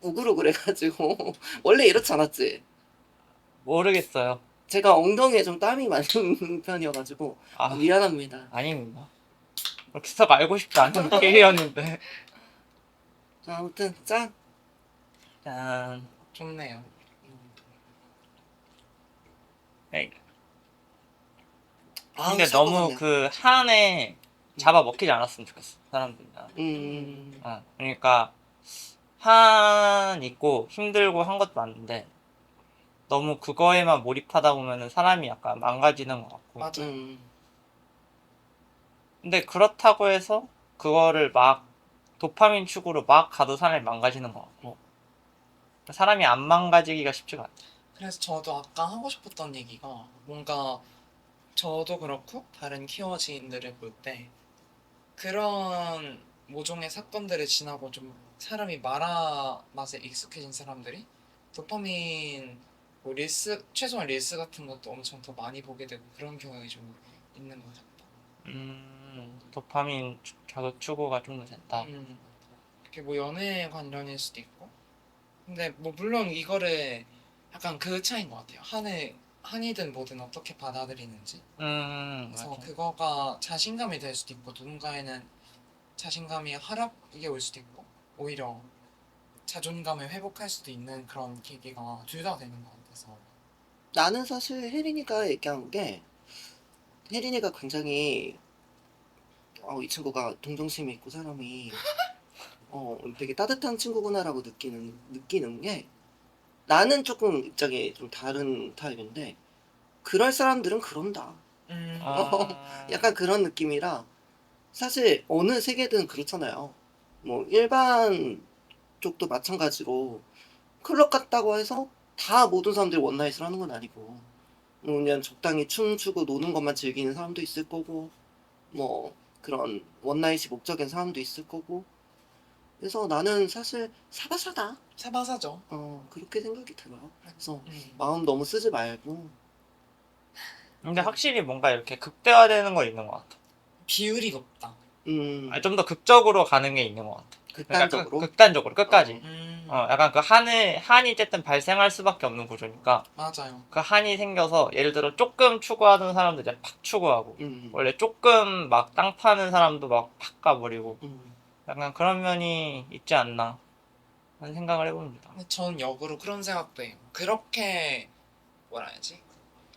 우글우글해가지고 원래 이렇지 않았지? 모르겠어요. 제가 엉덩이에 좀 땀이 많은 편이어가지고 아, 미안합니다. 아닙니다. 그렇게 썩 알고 싶지 않은 게이였는데. 자, 아무튼 짠. 짠. 좋네요. 네. 아우, 근데 사고 너무 같네. 그 한에 잡아 먹히지 않았으면 좋겠어, 사람들이랑. 그러니까 한 있고 힘들고 한 것도 맞는데 너무 그거에만 몰입하다 보면은 사람이 약간 망가지는 것 같고. 맞아. 근데 그렇다고 해서 그거를 막 도파민 축으로 막 가도 사람이 망가지는 것 같고. 사람이 안 망가지기가 쉽지가 않아. 그래서 저도 아까 하고 싶었던 얘기가 뭔가 저도 그렇고 다른 키워 지인들을 볼 때 그런 모종의 사건들을 지나고 좀 사람이 마라 맛에 익숙해진 사람들이 도파민 뭐 릴스 최소한 릴스 같은 것도 엄청 더 많이 보게 되고 그런 경향이 좀 있는 것 같다. 도파민 자극 추구가 좀 더 된다. 그게 뭐 연애 관련일 수도 있고. 근데 뭐 물론 이거를 약간 그 차이인 것 같아요. 한이든 뭐든 어떻게 받아들이는지. 그래서 맞아. 그거가 자신감이 될 수도 있고 누군가에는 자신감이 하락이 올 수도 있고 오히려 자존감을 회복할 수도 있는 그런 계기가 둘 다 되는 것 같아서. 나는 사실 혜린이가 얘기한 게 혜린이가 굉장히 이 친구가 동정심이 있고 사람이 되게 따뜻한 친구구나라고 느끼는 게 나는 조금 입장이 좀 다른 타입인데 그럴 사람들은 그런다. 약간 그런 느낌이라 사실 어느 세계든 그렇잖아요. 뭐 일반 쪽도 마찬가지로 클럽 갔다고 해서 다 모든 사람들이 원나잇을 하는 건 아니고 뭐 그냥 적당히 춤추고 노는 것만 즐기는 사람도 있을 거고 뭐 그런 원나잇이 목적인 사람도 있을 거고 그래서 나는 사실 사바사다 사바사죠. 그렇게 생각이 들어요. 그래서 음. 마음 너무 쓰지 말고 근데 확실히 뭔가 이렇게 극대화되는 거 있는 것 같아. 비율이 높다. 좀 더 극적으로 가는 게 있는 것 같아. 그러니까 극단적으로 극단적으로 끝까지. 음. 약간 그 한이 어쨌든 발생할 수밖에 없는 구조니까 맞아요. 그 한이 생겨서 예를 들어 조금 추구하던 사람도 이제 팍 추구하고 원래 조금 막 땅 파는 사람도 막 팍 가버리고 약간 그런 면이 있지 않나 하는 생각을 해봅니다. 근데 전 역으로 그런 생각도 해요. 그렇게 뭐라 해야지?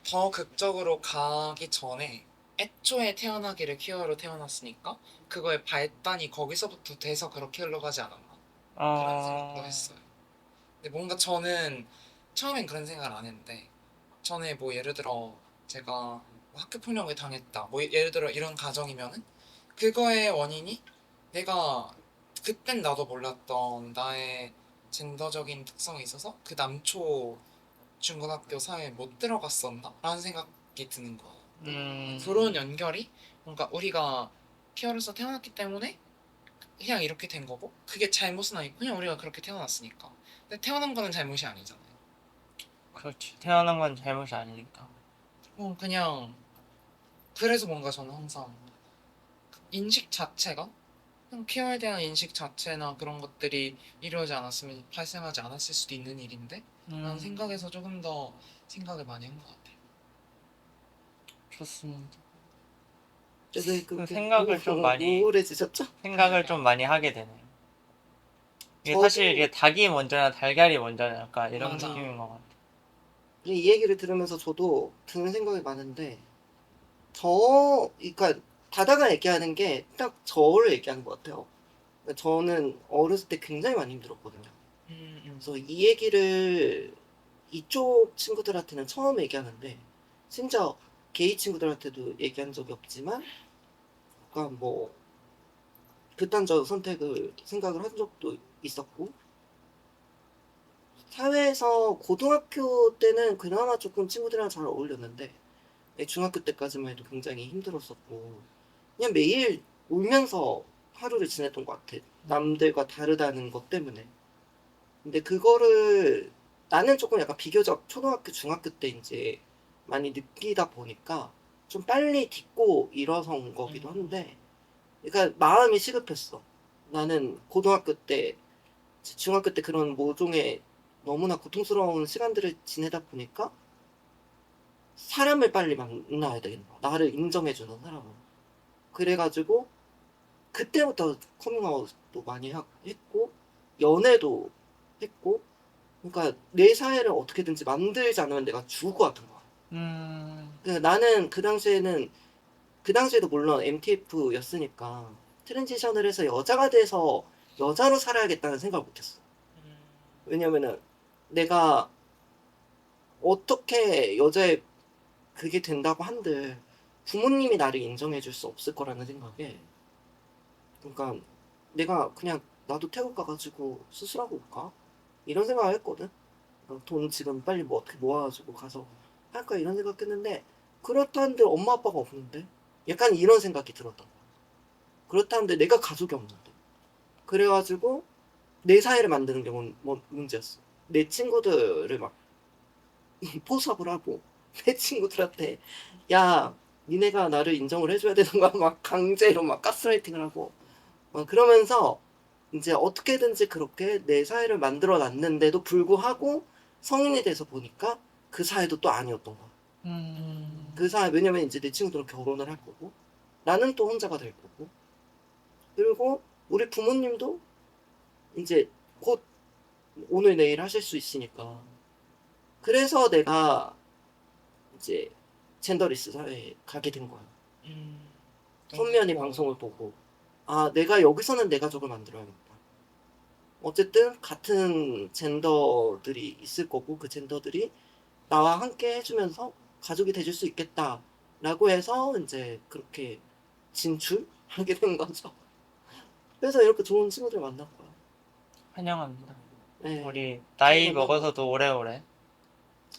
더 극적으로 가기 전에 애초에 태어나기를 퀴어로 태어났으니까 그거의 발단이 거기서부터 돼서 그렇게 흘러가지 않았나 그런 생각도 했어요. 근데 뭔가 저는 처음엔 그런 생각을 안 했는데 전에 뭐 예를 들어 제가 뭐 학교 폭력을 당했다 뭐 예를 들어 이런 가정이면은 그거의 원인이 내가 그땐 나도 몰랐던 나의 젠더적인 특성이 있어서 그 남초 중고등학교 사회에 못 들어갔었나? 라는 생각이 드는 거예요. 그런 연결이 뭔가 우리가 피어로서 태어났기 때문에 그냥 이렇게 된 거고 그게 잘못은 아니고 그냥 우리가 그렇게 태어났으니까 근데 태어난 거는 잘못이 아니잖아요. 그렇지. 태어난 건 잘못이 아니니까. 그냥 그래서 뭔가 저는 항상 인식 자체가 그냥 퀴어에 대한 인식 자체나 그런 것들이 이루어지지 않았으면 발생하지 않았을 수도 있는 일인데 라는 생각에서 조금 더 생각을 많이 한 것 같아요. 좋습니다. 왜 그 그렇게 생각을 좀 많이 우울해지셨죠? 생각을 좀 많이 하게 되네요. 이게 저도 사실 이게 닭이 먼저냐 달걀이 먼저냐 약간 이런 맞아. 느낌인 것 같아. 이 얘기를 들으면서 저도 드는 생각이 많은데 그러니까 다다가 얘기하는 게 딱 저를 얘기하는 것 같아요. 그러니까 저는 어렸을 때 굉장히 많이 힘들었거든요. 그래서 이 얘기를 이쪽 친구들한테는 처음 얘기하는데 심지어 게이 친구들한테도 얘기한 적이 없지만 그러니까 뭐 극단적 선택을 생각을 한 적도 있었고 사회에서 고등학교 때는 그나마 조금 친구들이랑 잘 어울렸는데 중학교 때까지만 해도 굉장히 힘들었었고 그냥 매일 울면서 하루를 지냈던 것 같아. 남들과 다르다는 것 때문에. 근데 그거를 나는 조금 약간 비교적 초등학교, 중학교 때 이제 많이 느끼다 보니까 좀 빨리 딛고 일어선 거기도 한데, 그러니까 마음이 시급했어. 나는 고등학교 때, 중학교 때 그런 모종의 너무나 고통스러운 시간들을 지내다 보니까 사람을 빨리 만나야 되겠다. 나를 인정해주는 사람을. 그래가지고 그때부터 커밍아웃도 많이 했고 연애도 했고 그러니까 내 사회를 어떻게든지 만들지 않으면 내가 죽을 것 같은 거야. 그러니까 나는 그 당시에도 물론 MTF였으니까 트랜지션을 해서 여자가 돼서 여자로 살아야겠다는 생각을 못했어. 왜냐면은 내가 어떻게 여자의 그게 된다고 한들 부모님이 나를 인정해줄 수 없을 거라는 생각에 그러니까 내가 그냥 나도 태국 가가지고 수술하고 올까? 이런 생각을 했거든. 돈 지금 빨리 뭐 어떻게 모아가지고 가서 할까 이런 생각했는데 그렇다는데 엄마 아빠가 없는데 약간 이런 생각이 들었던 거야. 그렇다는데 내가 가족이 없는데 그래가지고 내 사회를 만드는 게 문제였어. 내 친구들을 막 포섭을 하고 내 친구들한테 야 니네가 나를 인정을 해줘야 되는 거야 막 강제로 막 가스라이팅을 하고 그러면서 이제 어떻게든지 그렇게 내 사회를 만들어 놨는데도 불구하고 성인이 돼서 보니까 그 사회도 또 아니었던 거야. 그 사회, 왜냐면 이제 내 친구들은 결혼을 할 거고, 나는 또 혼자가 될 거고, 그리고 우리 부모님도 이제 곧 오늘 내일 하실 수 있으니까. 그래서 내가 이제 젠더리스 사회에 가게 된 거야. 선면이 방송을 보고, 아, 내가 여기서는 내 가족을 만들어야겠다. 어쨌든 같은 젠더들이 있을 거고 그 젠더들이 나와 함께 해주면서 가족이 돼줄 수 있겠다라고 해서 이제 그렇게 진출하게 된 거죠. 그래서 이렇게 좋은 친구들 만났고요. 환영합니다. 네. 우리 나이 잘 먹어서도 오래오래.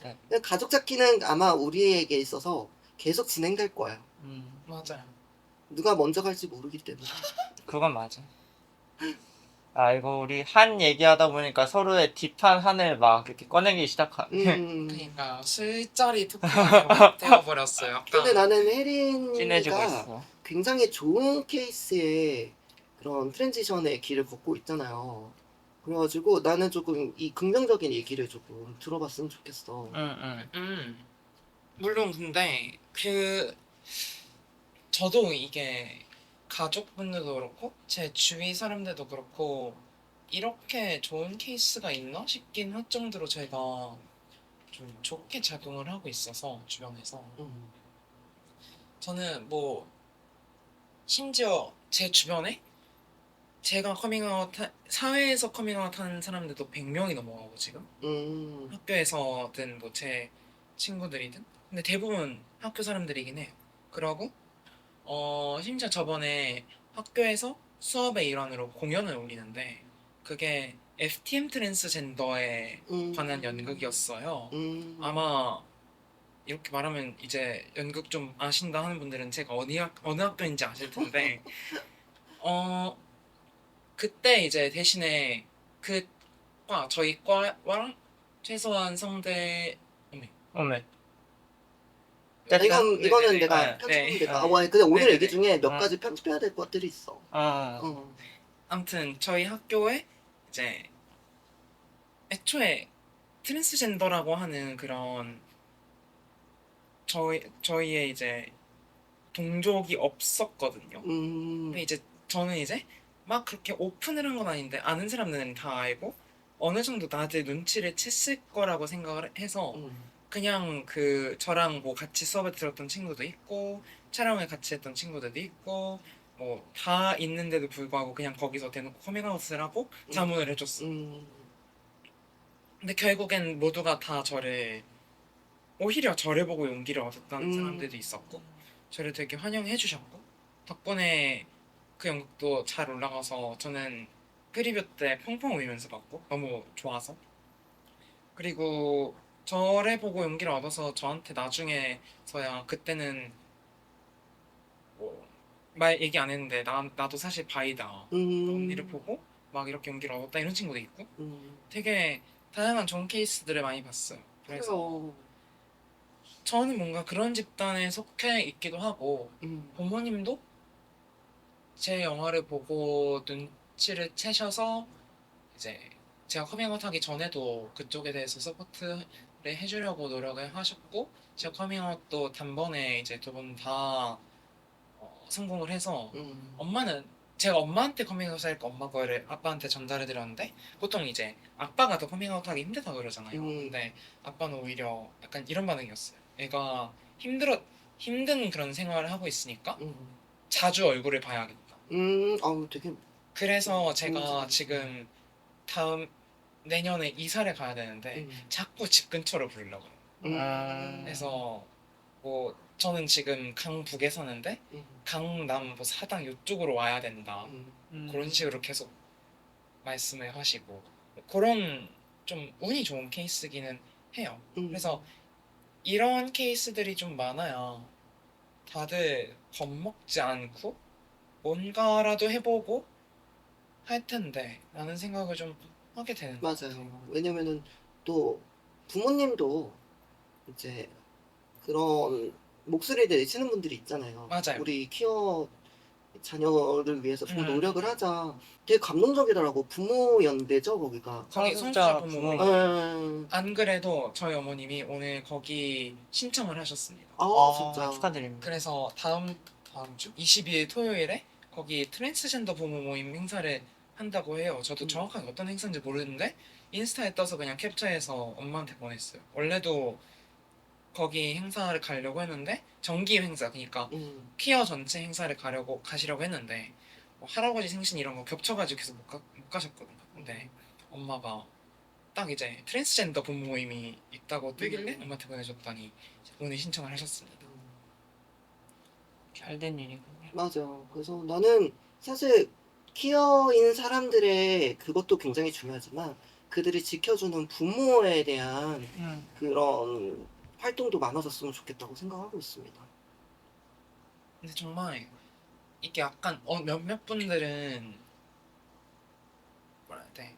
네. 근데 가족 찾기는 아마 우리에게 있어서 계속 진행될 거예요. 맞아요. 누가 먼저 갈지 모르기 때문에. 그건 맞아. 아, 이거 우리 한 얘기하다 보니까 서로의 딥한 한을 막 이렇게 꺼내기 시작하네. 그러니까 술자리 토크가 되어버렸어요. 약간 근데 나는 진해지고 혜린이가 있어. 굉장히 좋은 케이스의 그런 트랜지션의 길을 걷고 있잖아요. 그래가지고 나는 조금 이 긍정적인 얘기를 조금 들어봤으면 좋겠어. 물론 근데 저도 이게 가족분들도 그렇고 제 주위 사람들도 그렇고 이렇게 좋은 케이스가 있나 싶긴 할 정도로 제가 좀 좋게 작용을 하고 있어서 주변에서 음. 저는 뭐 심지어 제 주변에 제가 사회에서 커밍아웃 하는 사람들도 100명이 넘어가고 지금 학교에서든 뭐 제 친구들이든 근데 대부분 학교 사람들이긴 해요. 그러고 심지어 저번에 학교에서 수업의 일환으로 공연을 올리는데 그게 FTM 트랜스젠더에 관한 연극이었어요. 아마 이렇게 말하면 이제 연극 좀 아신다 하는 분들은 제가 어느 학교인지 아실 텐데 그때 이제 대신에 저희 과랑 최소한 성대 어메. 이거는 네네네. 내가 네. 편집하면 네. 될까? 근데 오늘 네네네. 얘기 중에 몇 가지 편집해야 될 것들이 있어. 아무튼 저희 학교에 이제 애초에 트랜스젠더라고 하는 그런 저희의 이제 동족이 없었거든요. 근데 이제 저는 이제 막 그렇게 오픈을 한 건 아닌데 아는 사람들은 다 알고 어느 정도 다들 눈치를 챘을 거라고 생각을 해서 그냥 저랑 뭐 같이 수업을 들었던 친구도 있고 촬영을 같이 했던 친구들도 있고 뭐 다 있는데도 불구하고 그냥 거기서 대놓고 커밍아웃을 하고 자문을 해줬어. 근데 결국엔 모두가 다 오히려 저를 보고 용기를 얻었다는 사람들도 있었고 저를 되게 환영해 주셨고 덕분에 그 연극도 잘 올라가서 저는 프리뷰 때 펑펑 울면서 봤고 너무 좋아서 그리고 저를 보고 용기를 얻어서 저한테 나중에서야 그때는 뭐 말 얘기 안 했는데 나도 사실 바이다 언니를 보고 막 이렇게 용기를 얻었다 이런 친구도 있고 되게 다양한 좋은 케이스들을 많이 봤어요. 그래서 저는 뭔가 그런 집단에 속해 있기도 하고 부모님도 제 영화를 보고 눈치를 채셔서 이제 제가 커밍아웃 하기 전에도 그쪽에 대해서 서포트를 해주려고 노력을 하셨고 제가 커밍아웃도 단번에 이제 두 분 다 성공을 해서 제가 엄마한테 커밍아웃 할까 엄마 거를 아빠한테 전달해 드렸는데 보통 이제 아빠가 더 커밍아웃 하기 힘들다 그러잖아요. 근데 아빠는 오히려 약간 이런 반응이었어요. 애가 힘든 그런 생활을 하고 있으니까 자주 얼굴을 봐야겠다. 되게. 그래서 제가 지금 내년에 이사를 가야 되는데 자꾸 집 근처로 부르려고 해요. 그래서 뭐 저는 지금 강북에 사는데 강남 뭐 사당 이쪽으로 와야 된다. 그런 식으로 계속 말씀을 하시고 그런 좀 운이 좋은 케이스기는 해요. 그래서 이런 케이스들이 좀 많아야 다들 겁먹지 않고 뭔가라도 해보고 할 텐데 라는 생각을 좀 하게 되는 것 같아요. 맞아요. 왜냐면은 또 부모님도 이제 그런 목소리를 내시는 분들이 있잖아요. 맞아요. 우리 자녀를 위해서 더 노력을 하자. 되게 감동적이더라고. 부모 연대죠, 거기가. 거기 성수자 성수자 부모. 안 그래도 저희 어머님이 오늘 거기 신청을 하셨습니다. 진짜. 축하드립니다. 그래서 다음 주 22일 토요일에 거기 트랜스젠더 부모 모임 행사를 한다고 해요. 저도 정확하게 어떤 행사인지 모르는데 인스타에 떠서 그냥 캡처해서 엄마한테 보냈어요. 원래도 거기 행사를 가려고 했는데 정기 행사 그러니까 퀴어 전체 행사를 가시려고 했는데 뭐 할아버지 생신 이런 거 겹쳐가지고 계속 못 가셨거든요. 근데 엄마가 딱 이제 트랜스젠더 부모 모임이 있다고 뜨길래 엄마한테 보내줬더니 오늘 신청을 하셨습니다. 잘된 일이군요. 맞아. 그래서 나는 사실 퀴어인 사람들의 그것도 굉장히 중요하지만 그들이 지켜주는 부모에 대한 그런 활동도 많아졌으면 좋겠다고 생각하고 있습니다. 근데 정말 이게 약간 몇몇 분들은 뭐라 해야 돼?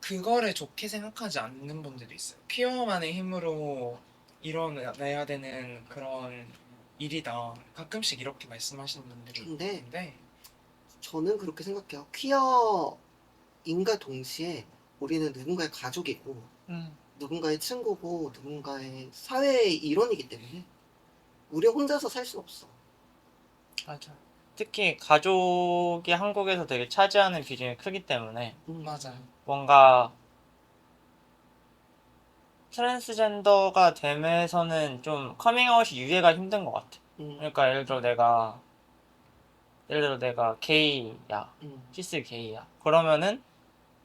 그거를 좋게 생각하지 않는 분들이 있어요. 퀴어만의 힘으로 이뤄내야 되는 그런 일이다. 가끔씩 이렇게 말씀하시는 분들이 근데 있는데 저는 그렇게 생각해요. 퀴어인과 동시에 우리는 누군가의 가족이고 누군가의 친구고 누군가의 사회의 일원이기 때문에 우리 혼자서 살 수 없어. 맞아. 특히 가족이 한국에서 되게 차지하는 비중이 크기 때문에 맞아요. 뭔가 트랜스젠더가 됨에서는 좀 커밍아웃이 유예가 힘든 것 같아. 그러니까 예를 들어 내가 게이야, 시스 게이야. 그러면은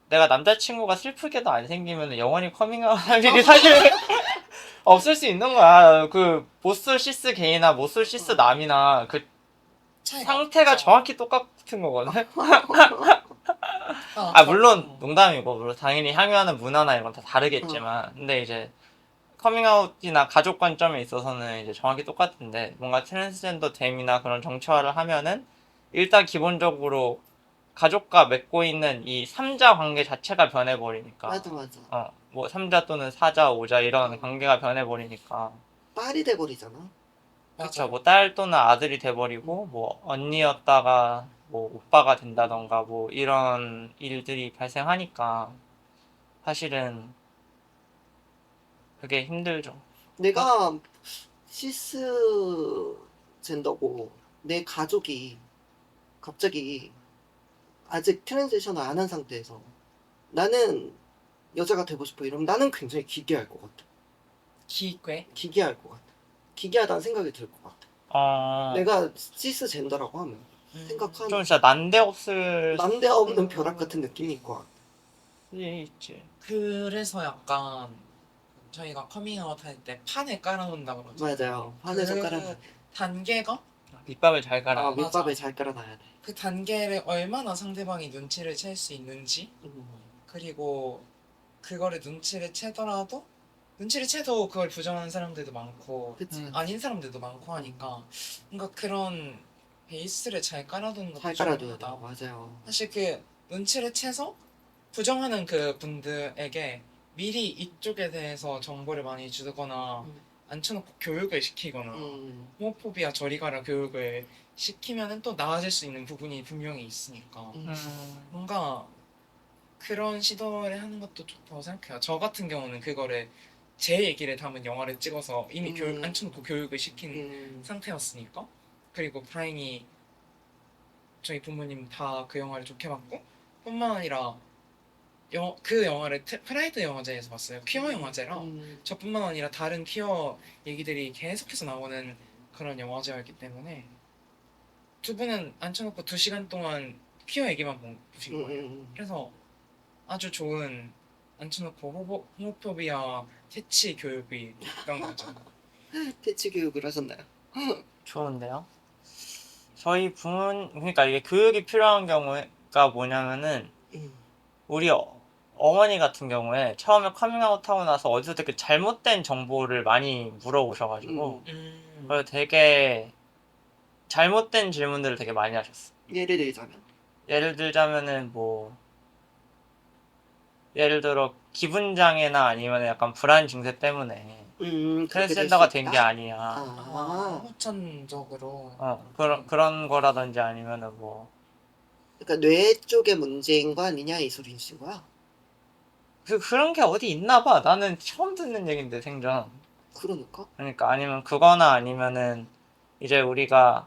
내가 남자친구가 슬프게도 안 생기면 영원히 커밍아웃 할 일이 사실 없을 수 있는 거야. 그 모쏠 시스 게이나 모쏠 시스 남이나 그 차이가 상태가 없죠. 정확히 똑같은 거거든. 아 물론 농담이고 물론 당연히 향유하는 문화나 이런 건 다 다르겠지만 근데 이제 커밍아웃이나 가족 관점에 있어서는 이제 정확히 똑같은데 뭔가 트랜스젠더 됨이나 그런 정치화를 하면은 일단 기본적으로 가족과 맺고 있는 이 삼자 관계 자체가 변해버리니까 맞아. 뭐 삼자 또는 사자, 오자 이런 관계가 변해버리니까 딸이 돼버리잖아. 그쵸 뭐 딸 또는 아들이 돼버리고 뭐 언니였다가 뭐 오빠가 된다던가 뭐 이런 일들이 발생하니까 사실은 그게 힘들죠. 내가 시스젠더고 내 가족이 갑자기 아직 트랜지션을 안 한 상태에서 나는 여자가 되고 싶어 이러면 나는 굉장히 기괴할 것 같아. 기괴할 것 같아. 기괴하다는 생각이 들 것 같아. 내가 시스젠더라고 하면 생각하는 좀 진짜 난데없을 난데없는 벼락 같은 느낌일 것 같아. 있지. 그래서 약간 저희가 커밍아웃 할 때 판을 깔아놓는다고 그러죠. 맞아요. 판에서 깔아놔야 돼. 단계가 밑밥을 잘 깔아. 밑밥을 맞아. 잘 깔아놔야 돼. 그 단계를 얼마나 상대방이 눈치를 챌 수 있는지 그리고 그거를 눈치를 채더라도 눈치를 채도 그걸 부정하는 사람들도 많고 그치. 아닌 사람들도 많고 하니까 뭔가 그런 베이스를 잘 깔아두는 것도 잘 깔아둬야 돼. 중요하다. 맞아요. 사실 그 눈치를 채서 부정하는 그 분들에게 미리 이쪽에 대해서 정보를 많이 주거나 앉혀놓고 교육을 시키거나 호모포비아 저리 가라 교육을 시키면은 또 나아질 수 있는 부분이 분명히 있으니까 뭔가 그런 시도를 하는 것도 좋다고 생각해요. 저 같은 경우는 그거를 제 얘기를 담은 영화를 찍어서 이미 앉혀놓고 교육을 시킨 상태였으니까 그리고 다행히 저희 부모님 다 그 영화를 좋게 봤고 뿐만 아니라 그 영화를 프라이드 영화제에서 봤어요. 퀴어 영화제라 저뿐만 아니라 다른 퀴어 얘기들이 계속해서 나오는 그런 영화제였기 때문에 두 분은 앉혀놓고 2시간 동안 퀴어 얘기만 보신 거예요. 그래서 아주 좋은 앉혀놓고 호모포비아 퇴치 교육이 됐던 거죠. 퇴치 교육을 하셨나요? 좋은데요? 저희 그러니까 이게 교육이 필요한 경우가 뭐냐면은 우리 어머니 같은 경우에 처음에 커밍아웃 하고 나서 어디서 되게 잘못된 정보를 많이 물어보셔가지고 그래서 되게 잘못된 질문들을 되게 많이 하셨어. 예를 들자면은 뭐 예를 들어 기분 장애나 아니면 약간 불안 증세 때문에 트랜스젠더가 된 게 아니야. 후천적으로 그런 거라든지 아니면은 뭐 그러니까 뇌 쪽에 문제인 거 아니냐 이 소리신 거야? 그런 게 어디 있나 봐. 나는 처음 듣는 얘긴데 생전. 그러니까 아니면 그거나 아니면은 이제 우리가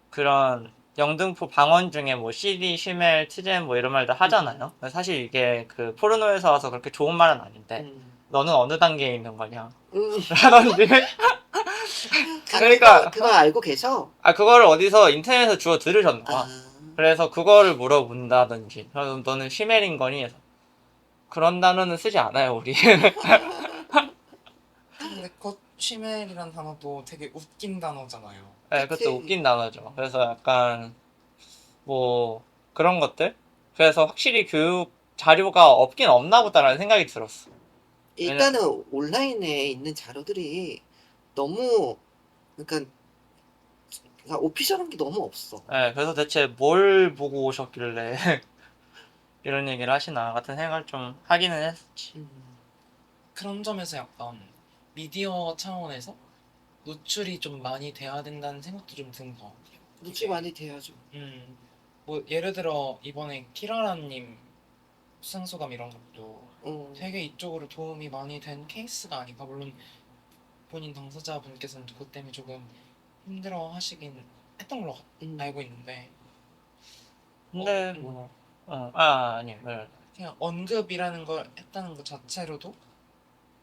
그런 영등포 방언 중에 뭐 CD, 쉬멜, 트젠 뭐 이런 말들 하잖아요. 사실 이게 그 포르노에서 와서 그렇게 좋은 말은 아닌데 너는 어느 단계에 있는 거냐 라든지 그러니까 그거 알고 계셔? 그거를 어디서 인터넷에서 주워 들으셨나 봐. 그래서 그거를 물어본다든지 너는 쉬멜인 거니? 그런 단어는 쓰지 않아요 우리. 근데 쉬멜이란 단어도 되게 웃긴 단어잖아요. 네, 그것도 웃긴 단어죠. 그래서 약간 뭐 그런 것들. 그래서 확실히 교육 자료가 없긴 없나 보다라는 생각이 들었어. 일단은 온라인에 있는 자료들이 너무 그러니까 오피셜한 게 너무 없어. 네, 그래서 대체 뭘 보고 오셨길래 이런 얘기를 하시나 같은 생각을 좀 하기는 했었지. 그런 점에서 약간 미디어 차원에서 노출이 좀 많이 돼야 된다는 생각도 좀 드는 것 같아요. 노출 많이 돼야죠. 뭐 예를 들어 이번에 키라라님 수상소감 이런 것도 되게 이쪽으로 도움이 많이 된 케이스가 아닌가. 물론 본인 당사자분께서는 그것 때문에 조금 힘들어 하시긴 했던 걸로 알고 있는데 근데 아니, 네. 그냥 언급이라는 걸 했다는 것 자체로도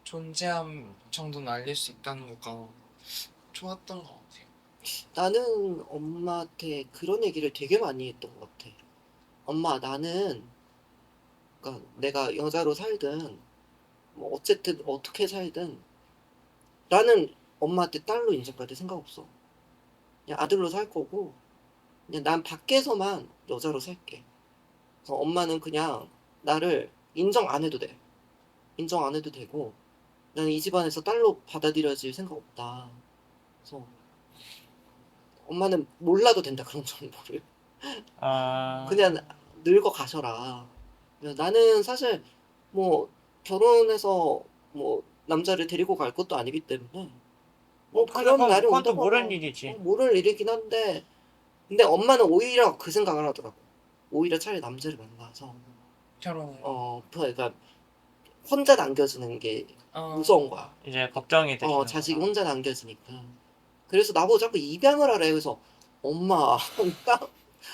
존재함 정도는 알릴 수 있다는 거가 좋았던 것 같아요. 나는 엄마한테 그런 얘기를 되게 많이 했던 것 같아. 엄마, 나는 그러니까 내가 여자로 살든 뭐 어쨌든 어떻게 살든 나는 엄마한테 딸로 인정받을 생각 없어. 그냥 아들로 살 거고 그냥 난 밖에서만 여자로 살게. 그래서 엄마는 그냥 나를 인정 안 해도 돼. 인정 안 해도 되고 나는 이 집안에서 딸로 받아들여질 생각 없다. 그래서 엄마는 몰라도 된다 그런 정보를. 그냥 늙어 가셔라. 나는 사실 뭐 결혼해서 뭐 남자를 데리고 갈 것도 아니기 때문에 뭐 그런 날이 그건 또 온다고 모르는 일이지. 모를 일이긴 한데 근데 엄마는 오히려 그 생각을 하더라고. 오히려 차라리 남자를 만나서 결혼을 그러니까 혼자 남겨지는 게 무서운 거야. 이제 걱정이 되시는 자식이 거야. 혼자 남겨지니까. 그래서 나보고 자꾸 입양을 하래. 그래서 엄마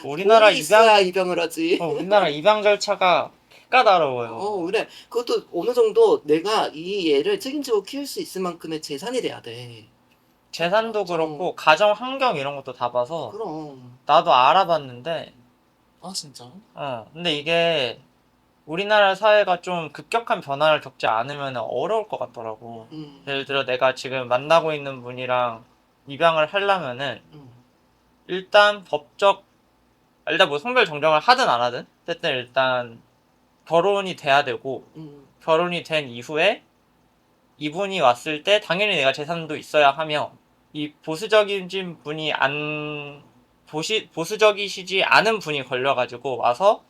우리나라 돈이 있어야 입양을 하지. 우리나라 입양 절차가 까다로워요. 그래. 그것도 어느 정도 내가 이 애를 책임지고 키울 수 있을 만큼의 재산이 돼야 돼. 재산도 그렇고 가정 환경 이런 것도 다 봐서 그럼. 나도 알아봤는데 진짜? 근데 이게 우리나라 사회가 좀 급격한 변화를 겪지 않으면 어려울 것 같더라고. 예를 들어 내가 지금 만나고 있는 분이랑 입양을 하려면은 일단 일단 뭐 성별 정정을 하든 안 하든 어쨌든 일단 결혼이 돼야 되고 결혼이 된 이후에 이분이 왔을 때 당연히 내가 재산도 있어야 하며 이 보수적인 분이 보수적이시지 않은 분이 걸려가지고 와서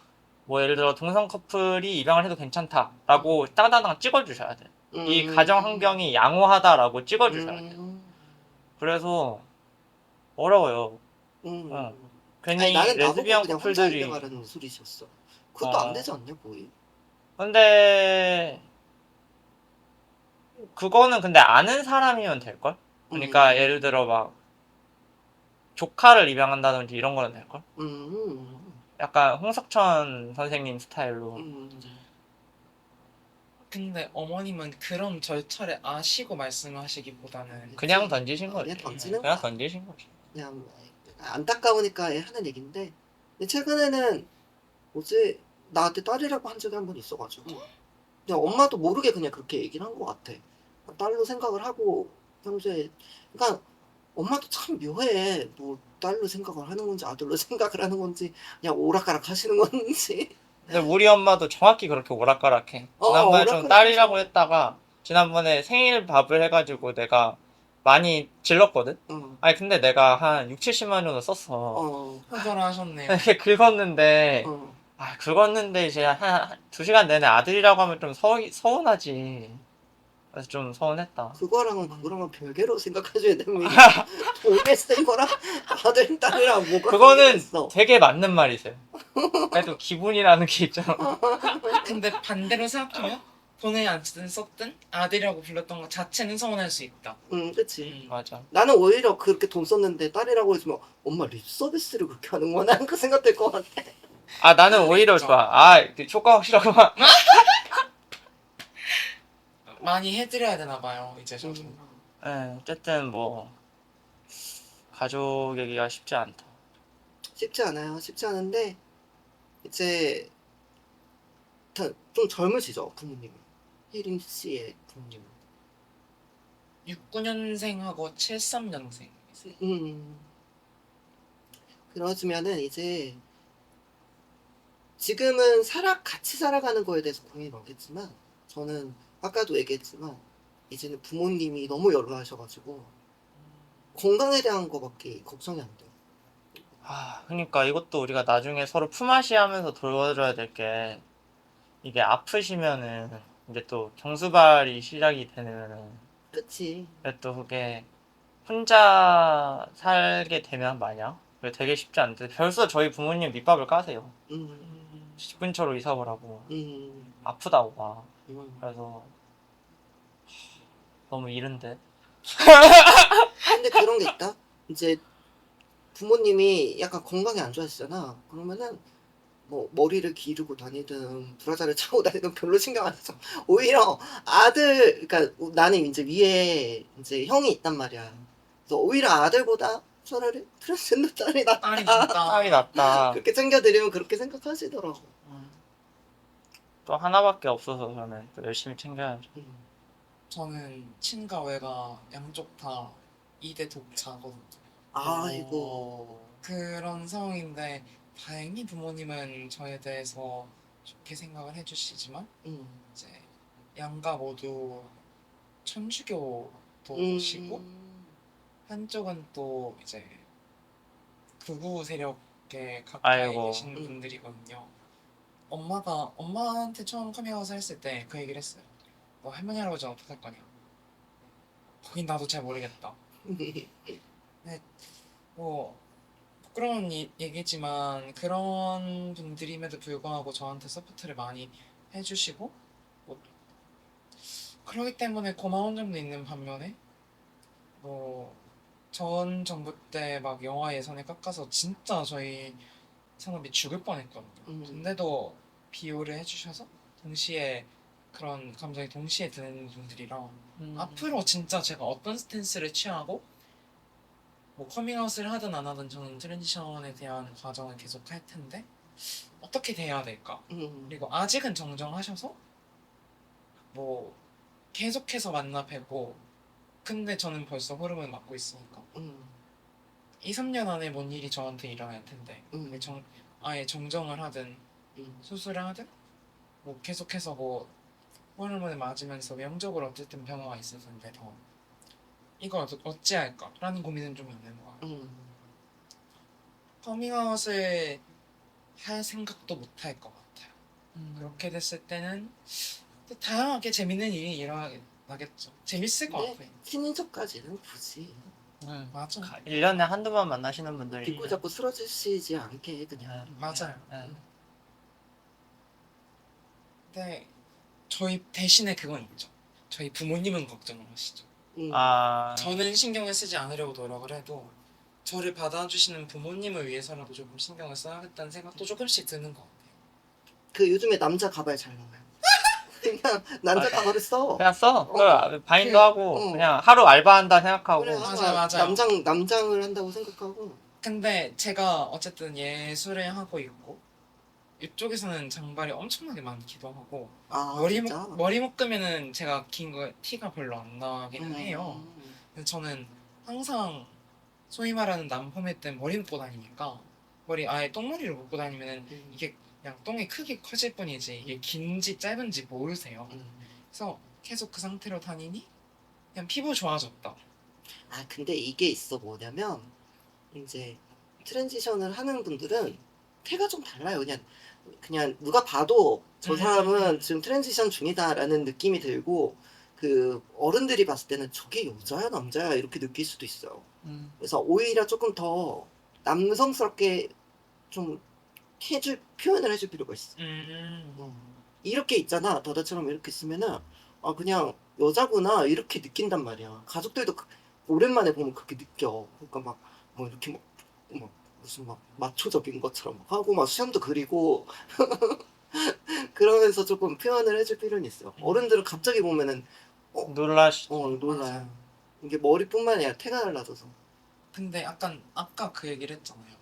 뭐 예를 들어 동성 커플이 입양을 해도 괜찮다라고 땅땅땅 찍어주셔야 돼. 이 가정 환경이 양호하다라고 찍어주셔야 돼. 그래서 어려워요. 괜히 나는 나보고 레즈비언 그냥 혼자 커플들이 입양하라는 소리셨어. 그것도 안 되지 않냐 거의. 근데 그거는 근데 아는 사람이면 될걸? 그러니까 예를 들어 막 조카를 입양한다든지 이런 거는 될걸? 약간 홍석천 선생님 스타일로. 근데 어머님은 그런 절차를 아시고 말씀하시기보다는 그냥 던지신 거지. 그냥 던지는 그냥 거야. 던지신 거지. 그냥 안타까우니까 하는 얘긴데 근데 최근에는 뭐지 나한테 딸이라고 한 적이 한 번 있어가지고 그냥 엄마도 모르게 그냥 그렇게 얘기를 한 것 같아. 딸로 생각을 하고 평소에 그러니까 엄마도 참 묘해. 뭐 딸로 생각을 하는 건지 아들로 생각을 하는 건지 그냥 오락가락 하시는 건지. 근데 우리 엄마도 정확히 그렇게 오락가락해. 지난번에 좀 오락가락 딸이라고 하셔. 했다가 지난번에 생일 밥을 해가지고 내가 많이 질렀거든? 아니 근데 내가 한 6, 70만 원 정도 썼어. 표절하셨네요. 이렇게 긁었는데 긁었는데 이제 한 2시간 내내 아들이라고 하면 좀 서운하지. 그래서 좀 서운했다. 그거랑은 별개로 생각하셔야 됩니다. 돈에 쓴 거랑 아들 딸이랑 뭐가 그거는 있어. 되게 맞는 말이세요. 그래도 기분이라는 게 있잖아. 근데 반대로 생각하면 돈을 안 쓰든 썼든 아들이라고 불렀던 것 자체는 서운할 수 있다. 그치. 맞아. 나는 오히려 그렇게 돈 썼는데 딸이라고 해주면 엄마 립 서비스를 그렇게 하는구나 나는 그 생각 들 것 같아. 나는 오히려 좋아. 효과 확실하구만. 많이 해드려야 되나 봐요 이제 저도. 어쨌든 뭐 가족 얘기가 쉽지 않다. 쉽지 않아요. 쉽지 않은데 이제 좀 젊으시죠 부모님. 혜린 씨의 부모님. 69년생하고 73년생. 그러시면은 이제 지금은 같이 살아가는 거에 대해서 고민이 많겠지만 저는 아까도 얘기했지만 이제는 부모님이 너무 연로하셔가지고 건강에 대한 거밖에 걱정이 안 돼요. 그러니까 이것도 우리가 나중에 서로 품앗이 하면서 도와줘야 될 게, 이게 아프시면은 이제 또 경수발이 시작이 되면은 그치. 또 그게 혼자 살게 되면 마냥 그게 되게 쉽지 않대. 벌써 저희 부모님 밑밥을 까세요. 집 근처로 이사 오라고. 아프다고 막. 그래서 너무 이른데. 근데 그런 게 있다. 이제 부모님이 약간 건강이 안 좋아지잖아. 그러면은 뭐 머리를 기르고 다니든 브라자를 차고 다니든 별로 신경 안 써. 오히려 그러니까 나는 이제 위에 이제 형이 있단 말이야. 그래서 오히려 아들보다 차라리 트랜스젠더 딸이 낫다. 딸이 낫다. 딸이 낫다. 그렇게 챙겨드리면 그렇게 생각하시더라고. 또 하나밖에 없어서 저는 또 열심히 챙겨야죠. 저는 친가 외가 양쪽 다 2대 독자거든요. 아이고. 그런 상황인데 다행히 부모님은 저에 대해서 좋게 생각을 해주시지만 이제 양가 모두 천주교도시고 한쪽은 또 이제 극우 세력에 가까이 아이고. 계신 분들이거든요. 엄마한테 처음 커밍아웃을 했을 때 그 얘기를 했어요. 너 할머니 할아버지는 어떻게 할 거냐? 거긴 나도 잘 모르겠다. 뭐 부끄러운 얘기지만 그런 분들임에도 불구하고 저한테 서포트를 많이 해주시고 뭐 그러기 때문에 고마운 점도 있는 반면에 뭐 전 정부 때 막 영화 예산을 깎아서 진짜 저희 산업이 죽을 뻔했거든요. 근데도 비호를 해주셔서 동시에 그런 감정이 동시에 드는 분들이라 앞으로 진짜 제가 어떤 스탠스를 취하고 뭐 커밍아웃을 하든 안 하든 저는 트랜지션에 대한 과정을 계속 할 텐데 어떻게 돼야 될까? 그리고 아직은 정정하셔서 뭐 계속해서 만나 뵈고 근데 저는 벌써 호르몬 맞고 있으니까 2, 3년 안에 뭔 일이 저한테 일어날 텐데 아예 정정을 하든 수술을 하든 뭐 계속해서 뭐 호르몬을 맞으면서 영적으로 어쨌든 변화가 있을 텐데 더 이걸 어찌할까라는 고민은 좀 있는 것 같아요. 커밍아웃을 할 생각도 못 할 것 같아요. 그렇게 됐을 때는 또 다양하게 재밌는 일이 일어나겠죠. 재밌을 것 같아요. 친인척까지는 굳이 맞아. 1년에 한두 번 만나시는 분들이. 딛고 잡고 쓰러지시지 않게 그냥. 맞아요. 근데 저희 대신에 그건 있죠. 저희 부모님은 걱정을 하시죠. 저는 신경을 쓰지 않으려고 노력을 해도 저를 받아주시는 부모님을 위해서라도 조금 신경을 써야겠다는 생각도 조금씩 드는 것 같아요. 그 요즘에 남자 가발 잘 나와요. 그냥 남자 가발을 써. 그냥 써. 바인도 그래. 하고 그냥 하루 알바한다 생각하고. 그래, 맞아요. 남장을 한다고 생각하고. 근데 제가 어쨌든 예술을 하고 있고 이쪽에서는 장발이 엄청나게 많기도 하고 진짜? 머리 묶으면은 제가 긴 거 티가 별로 안 나기는 해요. 근데 저는 항상 소위 말하는 남포메 때 머리 묶고 다니니까 머리 아예 똥머리를 묶고 다니면은 이게 그냥 똥이 크게 커질 뿐이지 이게 긴지 짧은지 모르세요. 그래서 계속 그 상태로 다니니 그냥 피부 좋아졌다. 근데 이게 있어 뭐냐면 이제 트랜지션을 하는 분들은 태가 좀 달라요. 그냥 누가 봐도 저 사람은 지금 트랜지션 중이다라는 느낌이 들고 그 어른들이 봤을 때는 저게 여자야 남자야 이렇게 느낄 수도 있어요. 그래서 오히려 조금 더 남성스럽게 좀 표현을 해줄 필요가 있어. 이렇게 있잖아. 너다처럼 이렇게 있으면은 그냥 여자구나 이렇게 느낀단 말이야. 가족들도 오랜만에 보면 그렇게 느껴. 그러니까 막 뭐 이렇게 막 무슨 막 마초적인 것처럼 막 하고 막 수염도 그리고 그러면서 조금 표현을 해줄 필요는 있어. 어른들은 갑자기 보면은 놀라시죠. 놀라요. 이게 머리뿐만 아니라 태가 달라져서. 근데 아까 그 얘기를 했잖아요.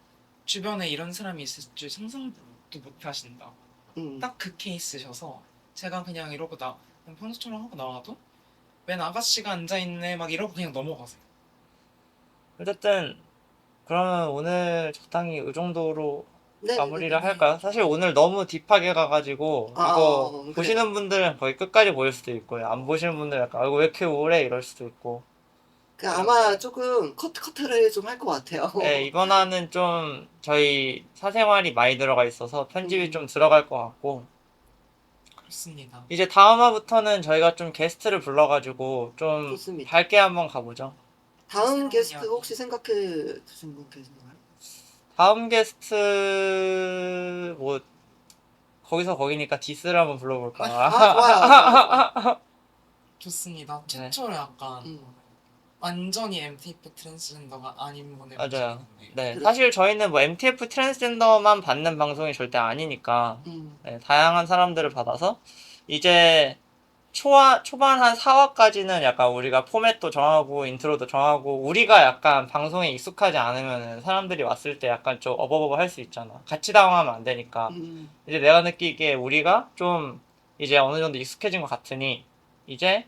주변에 이런 사람이 있을 줄 상상도 못 하신다. 딱 그 케이스셔서 제가 그냥 이러고 그냥 평소처럼 하고 나와도 웬 아가씨가 앉아있네 막 이러고 그냥 넘어가세요. 어쨌든 그러면 오늘 적당히 이 정도로 네, 마무리를 네, 네. 할까요? 사실 오늘 너무 딥하게 가가지고 아, 이거 그래요. 보시는 분들은 거의 끝까지 보일 수도 있고요. 안 보시는 분들은 약간 왜 이렇게 우울해 이럴 수도 있고. 그 아마 조금 커트를 좀 할 것 같아요. 네, 이번 화는 좀 저희 사생활이 많이 들어가 있어서 편집이 음. 좀 들어갈 것 같고 그렇습니다. 이제 다음 화부터는 저희가 좀 게스트를 불러가지고 좀 좋습니다. 밝게 한번 가보죠. 다음 새로운 게스트 이야기. 혹시 생각해 두신 분 계신가요? 다음 게스트 뭐 거기서 거기니까 디스를 한번 불러볼까. 좋아요. 좋습니다. 네. 최초로 약간 음. 완전히 MTF 트랜스젠더가 아닌 분을 맞아요. 모셨는데 네, 그렇죠. 사실 저희는 뭐 MTF 트랜스젠더만 받는 방송이 절대 아니니까 네, 다양한 사람들을 받아서 이제 초반 한 4화까지는 약간 우리가 포맷도 정하고 인트로도 정하고 우리가 약간 방송에 익숙하지 않으면 사람들이 왔을 때 약간 좀 어버버버 할 수 있잖아. 같이 당황하면 안 되니까. 이제 내가 느끼기에 우리가 좀 이제 어느 정도 익숙해진 것 같으니 이제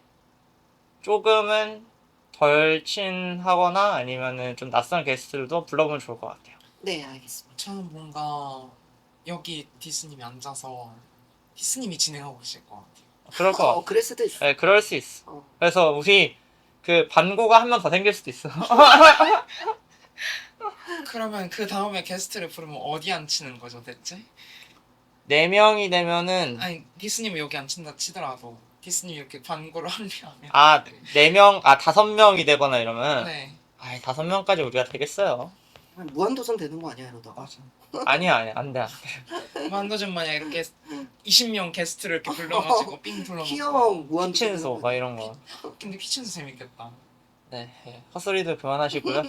조금은 덜 친하거나 아니면은 좀 낯선 게스트들도 불러보면 좋을 것 같아요. 네, 알겠습니다. 저는 뭔가 여기 디스님이 앉아서 디스님이 진행하고 계실 것 같아요. 그럴 것 같아. 그럴 수도 있어. 네, 그럴 수 있어. 어. 그래서 우리 그 반고가 한 명 더 생길 수도 있어. 그러면 그 다음에 게스트를 부르면 어디 앉히는 거죠 대체? 4명이 되면은 아니 디스님이 여기 앉힌다 치더라도 디스님이 이렇게 반고를 합류하면 4명, 5명이 되거나 이러면 네. 5명까지 우리가 되겠어요. 무한도전 되는 거 아니야 이러다가? 아니야, 안 돼. 만도전 마냥 이렇게 20명 게스트를 이렇게 불러가지고 삥 불러놓고 귀여운 무한도전. 키친소 막 이런 거. 근데 키친도 재밌겠다. 네, 헛소리도 그만하시고요.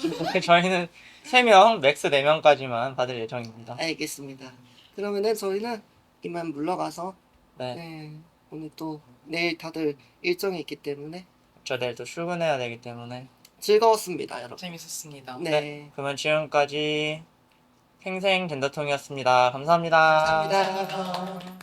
저희는 3명, 맥스 4명까지만 받을 예정입니다. 알겠습니다. 그러면은 저희는 이만 물러가서 네, 네, 오늘 또 내일 다들 일정이 있기 때문에 저 내일 또 출근해야 되기 때문에. 즐거웠습니다, 여러분. 재밌었습니다. 네, 그러면 지금까지 생생 젠더통이었습니다. 감사합니다. 감사합니다. 감사합니다.